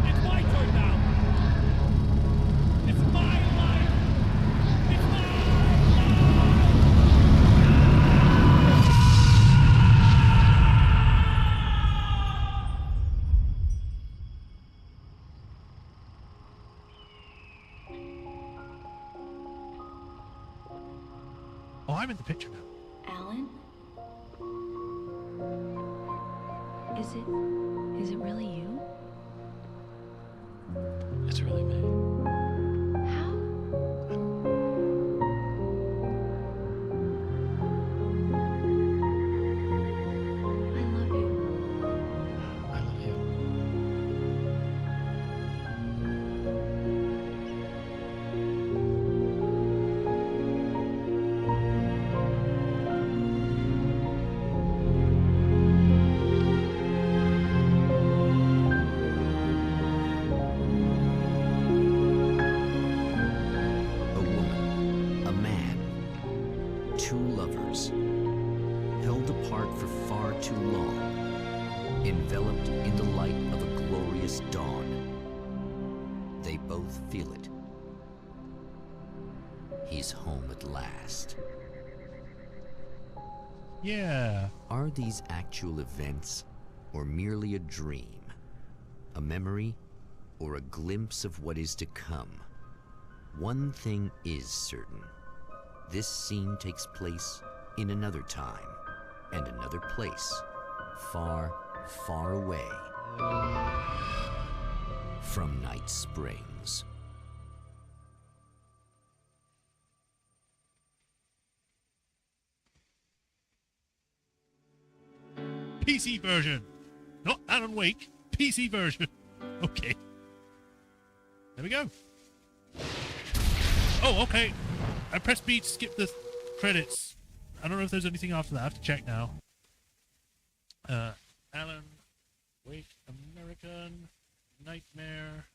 It's my turn now. It's my life. It's my life. Oh, I'm in the picture now. Alan? Is it really you? It's really me. How? I love you. I love you. two lovers, held apart for far too long, enveloped in the light of a glorious dawn. They both feel it. He's home at last. Yeah. Are these actual events, or merely a dream? A memory, or a glimpse of what is to come? One thing is certain. This scene takes place in another time and another place, far, far away from Night Springs. PC version. Not Alan Wake. PC version. Okay. There we go. Oh, okay. I pressed B to skip the credits. I don't know if there's anything after that. I have to check now. Alan Wake American Nightmare.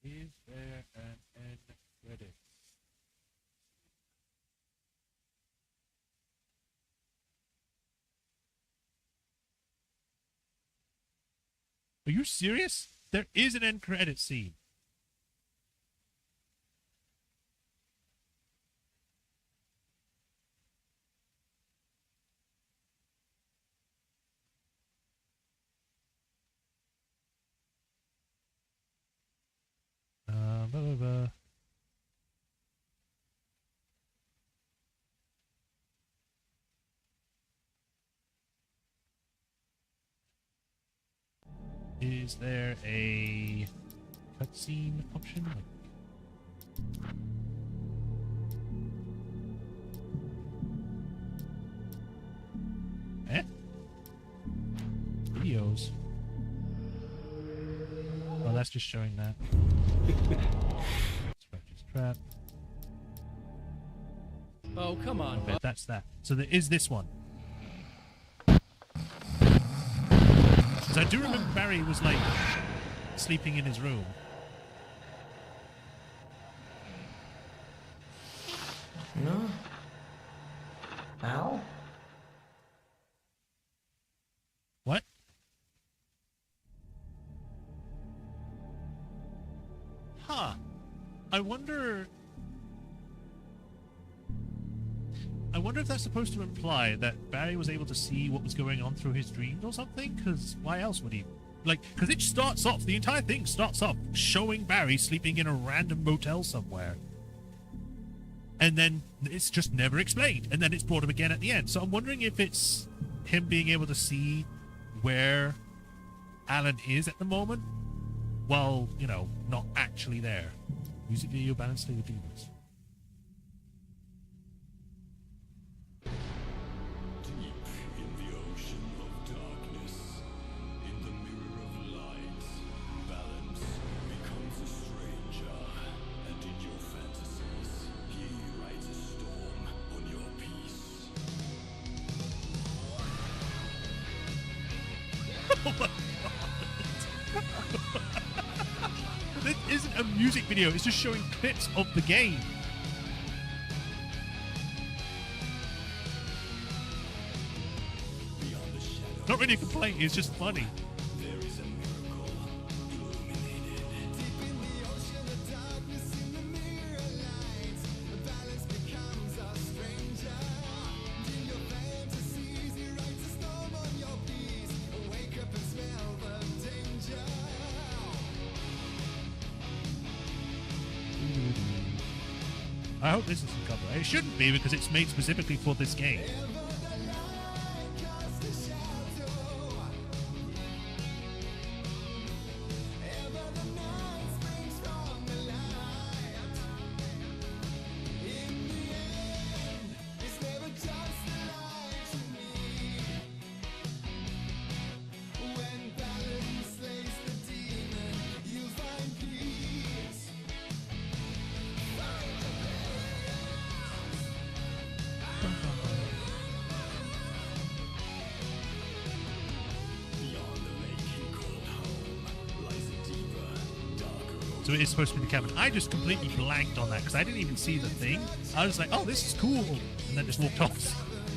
Is there an end credit? Are you serious? There is an end credit scene. Blah, blah, blah. Is there a cutscene option? Eh? Videos. Oh, that's just showing that. Scratch's trap. Oh, come on. I bet that's that. So there is this one. Because I do remember Barry was like sleeping in his room. No. Al? What? Huh. I wonder if that's supposed to imply that Barry was able to see what was going on through his dreams or something? Because why else would he? Like, because it starts off, the entire thing starts off showing Barry sleeping in a random motel somewhere. And then it's just never explained. And then it's brought up again at the end. So I'm wondering if it's him being able to see where Alan is at the moment while, you know, not actually there. Music video balanced with demons. Oh my god. This isn't a music video, it's just showing clips of the game. Not really a complaint, it's just funny. I hope this isn't copyright. It shouldn't be because it's made specifically for this game. So it is supposed to be the cabin. I just completely blanked on that because I didn't even see the thing. I was like, oh, this is cool. And then just walked off.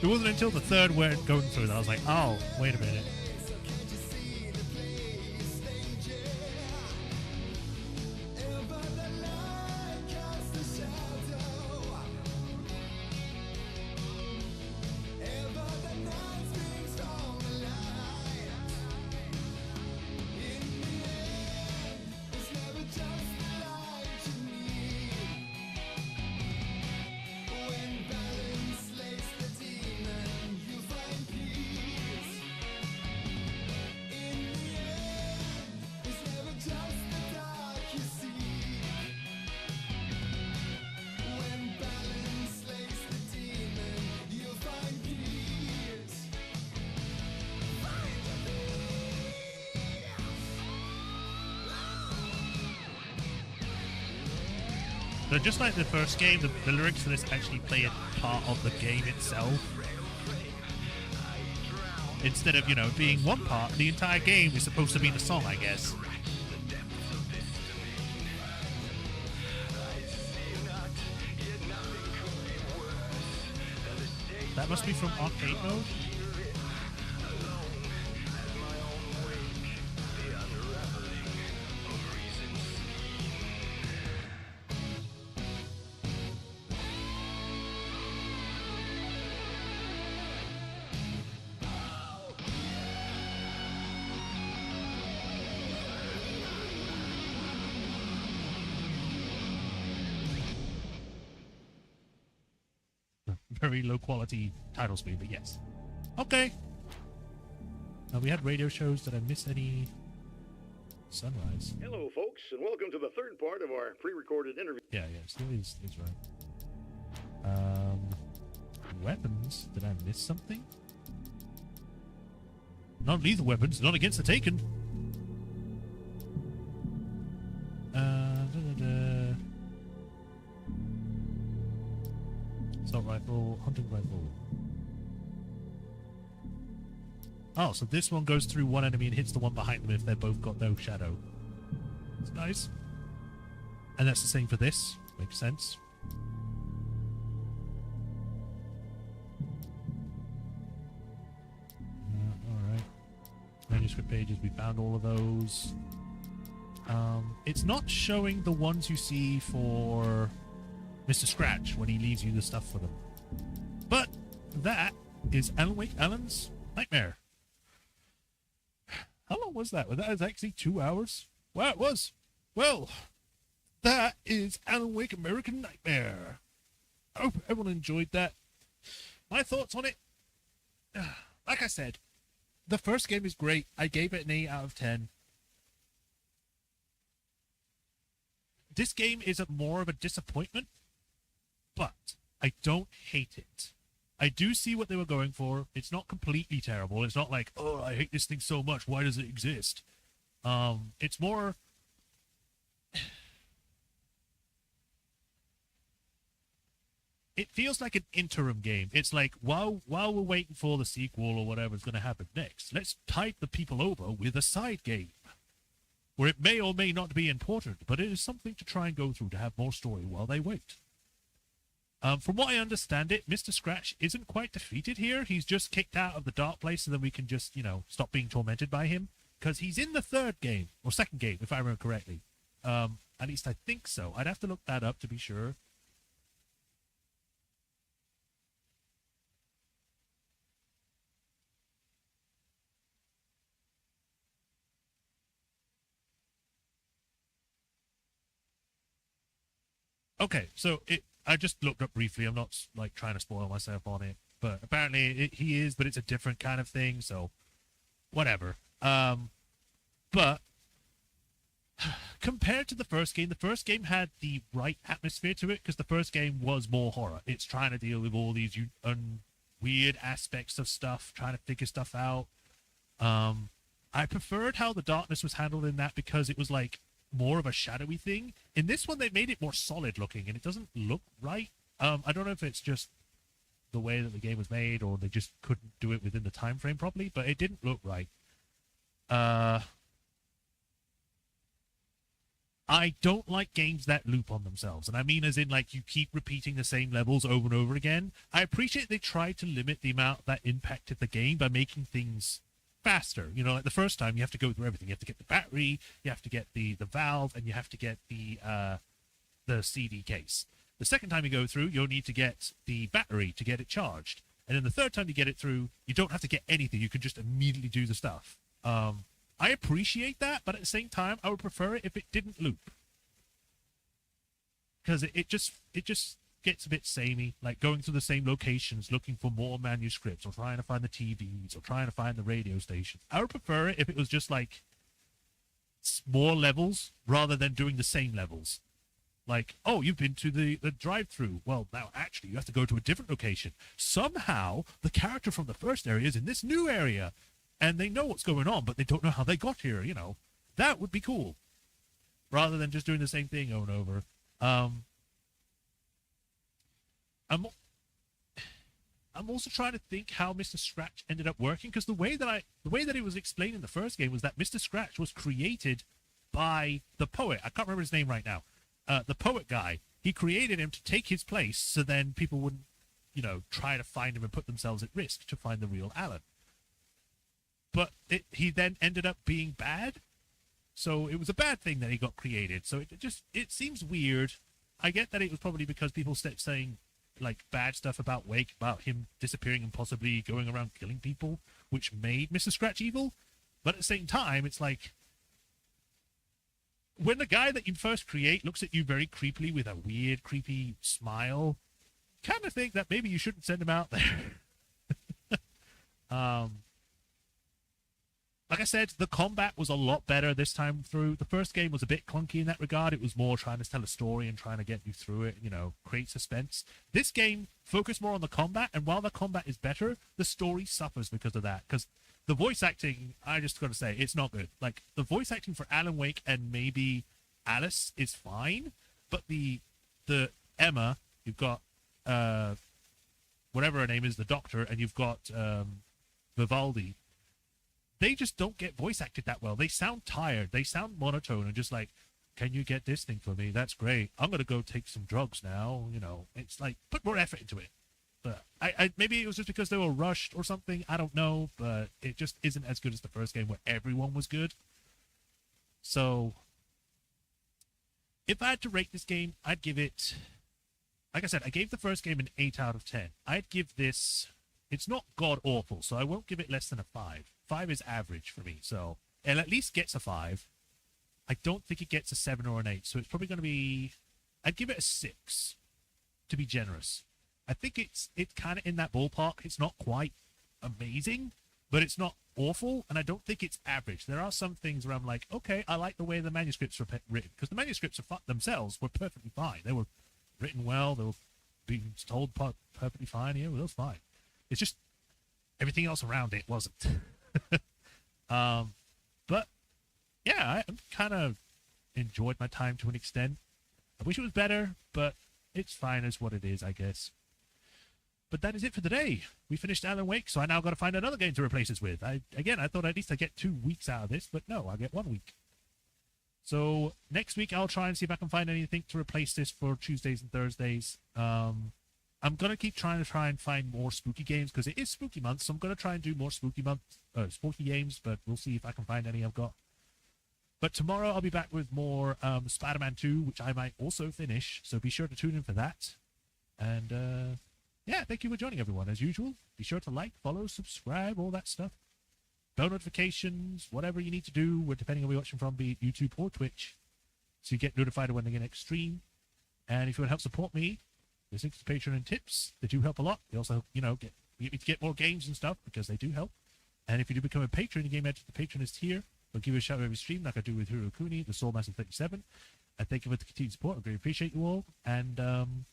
It wasn't until the third went going through that I was like, oh, wait a minute. So just like the first game, the lyrics for this actually play a part of the game itself. Instead of, you know, being one part, the entire game is supposed to be the song, I guess. That must be from arcade mode. Very low quality title screen, but yes. Okay. We had radio shows. Did I miss any? Sunrise. Hello, folks, and welcome to the third part of our pre-recorded interview. Yeah, still is right. Weapons. Did I miss something? Non-lethal weapons, not against the taken. Assault rifle, hunting rifle. Oh, so this one goes through one enemy and hits the one behind them if they've both got no shadow. It's nice. And that's the same for this. Makes sense. Alright. Manuscript pages, we found all of those. It's not showing the ones you see for Mr. Scratch when he leaves you the stuff for them. But that is Alan's Nightmare. How long was that? Well, that was actually 2 hours. Wow, it was. Well, that is Alan Wake American Nightmare. I hope everyone enjoyed that. My thoughts on it, like I said, the first game is great. I gave it an 8 out of 10. This game is more of a disappointment, but I don't hate it. I do see what they were going for. It's not completely terrible. It's not like, oh, I hate this thing so much. Why does it exist? It's more... It feels like an interim game. It's like, while we're waiting for the sequel or whatever's going to happen next, let's tide the people over with a side game. Where it may or may not be important, but it is something to try and go through to have more story while they wait. From what I understand it, Mr. Scratch isn't quite defeated here. He's just kicked out of the dark place, and then we can just, you know, stop being tormented by him. Because he's in the third game, or second game, if I remember correctly. At least I think so. I'd have to look that up to be sure. Okay, so I just looked up briefly. I'm not like trying to spoil myself on it, but apparently he is, but it's a different kind of thing. So whatever. But compared to the first game had the right atmosphere to it because the first game was more horror. It's trying to deal with all these weird aspects of stuff, trying to figure stuff out. I preferred how the darkness was handled in that because it was like more of a shadowy thing. In this one, they made it more solid looking, and it doesn't look right. I don't know if it's just the way that the game was made, or they just couldn't do it within the time frame properly, but it didn't look right. I don't like games that loop on themselves. And I mean as in, like, you keep repeating the same levels over and over again. I appreciate they tried to limit the amount that impacted the game by making things faster. You know, like the first time you have to go through everything. You have to get the battery, you have to get the valve, and you have to get the CD case. The second time you go through, you'll need to get the battery to get it charged. And then the third time you get it through, you don't have to get anything. You can just immediately do the stuff. I appreciate that, but at the same time, I would prefer it if it didn't loop. Because it just gets a bit samey, like going through the same locations, looking for more manuscripts, or trying to find the TVs, or trying to find the radio stations. I would prefer it if it was just like more levels rather than doing the same levels. Like, oh, you've been to the drive-through. Well, now actually you have to go to a different location. Somehow the character from the first area is in this new area. And they know what's going on, but they don't know how they got here, you know. That would be cool. Rather than just doing the same thing over and over. I'm also trying to think how Mr. Scratch ended up working, because the way that it was explained in the first game was that Mr. Scratch was created by the poet. I can't remember his name right now. The poet guy. He created him to take his place, so then people wouldn't, you know, try to find him and put themselves at risk to find the real Alan. But he then ended up being bad, so it was a bad thing that he got created. So it seems weird. I get that it was probably because people started saying like bad stuff about Wake, about him disappearing and possibly going around killing people, which made Mr. Scratch evil. But at the same time, it's like when the guy that you first create looks at you very creepily with a weird, creepy smile, kind of think that maybe you shouldn't send him out there. Like I said, the combat was a lot better this time through. The first game was a bit clunky in that regard. It was more trying to tell a story and trying to get you through it, you know, create suspense. This game focused more on the combat, and while the combat is better, the story suffers because of that. Because the voice acting, I just got to say, it's not good. Like, the voice acting for Alan Wake and maybe Alice is fine, but the Emma, you've got whatever her name is, the doctor, and you've got Vivaldi. They just don't get voice acted that well. They sound tired. They sound monotone and just like, can you get this thing for me? That's great. I'm going to go take some drugs now. You know, it's like, put more effort into it. But I maybe it was just because they were rushed or something. I don't know. But it just isn't as good as the first game where everyone was good. So if I had to rate this game, I'd give it, like I said, I gave the first game an 8 out of 10. I'd give this, it's not god-awful, so I won't give it less than a 5. 5 is average for me, so it at least gets a 5. I don't think it gets a 7 or an 8, so it's probably going to be, I'd give it a 6, to be generous. I think it's kind of in that ballpark. It's not quite amazing, but it's not awful, and I don't think it's average. There are some things where I'm like, okay, I like the way the manuscripts were written, because the manuscripts themselves were perfectly fine. They were written well, they were being told perfectly fine. Yeah, well, that was fine. It's just everything else around it wasn't. But yeah, I kind of enjoyed my time to an extent. I wish it was better, but it's fine as what it is, I guess. But that is it for today. We finished Alan Wake, so I now got to find another game to replace this with. I thought at least I'd get 2 weeks out of this, but no, I'll get 1 week. So next week I'll try and see if I can find anything to replace this for Tuesdays and Thursdays. I'm going to keep trying and find more spooky games because it is spooky month, so I'm going to try and do more spooky games, but we'll see if I can find any I've got. But tomorrow I'll be back with more Spider-Man 2, which I might also finish, so be sure to tune in for that. And yeah, thank you for joining, everyone, as usual. Be sure to like, follow, subscribe, all that stuff. Bell notifications, whatever you need to do, depending on where you're watching from, be it YouTube or Twitch, so you get notified when they get next stream. And if you want to help support me, there's links to Patreon and tips. They do help a lot. They also, you know, get me to get more games and stuff because they do help. And if you do become a patron, the game edge, the patron is here. I'll give you a shout out every stream like I do with Hiro Kuni, the Soul Master 37. And thank you for the continued support. I really appreciate you all. And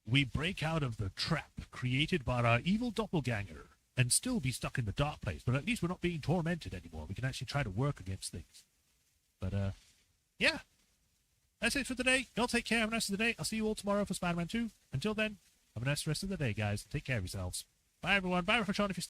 we break out of the trap created by our evil doppelganger and still be stuck in the dark place. But at least we're not being tormented anymore. We can actually try to work against things. But yeah. That's it for today. Y'all take care. Have a nice day. I'll see you all tomorrow for Spider-Man 2. Until then, have a nice rest of the day, guys. Take care of yourselves. Bye, everyone. Bye, Sean, if you're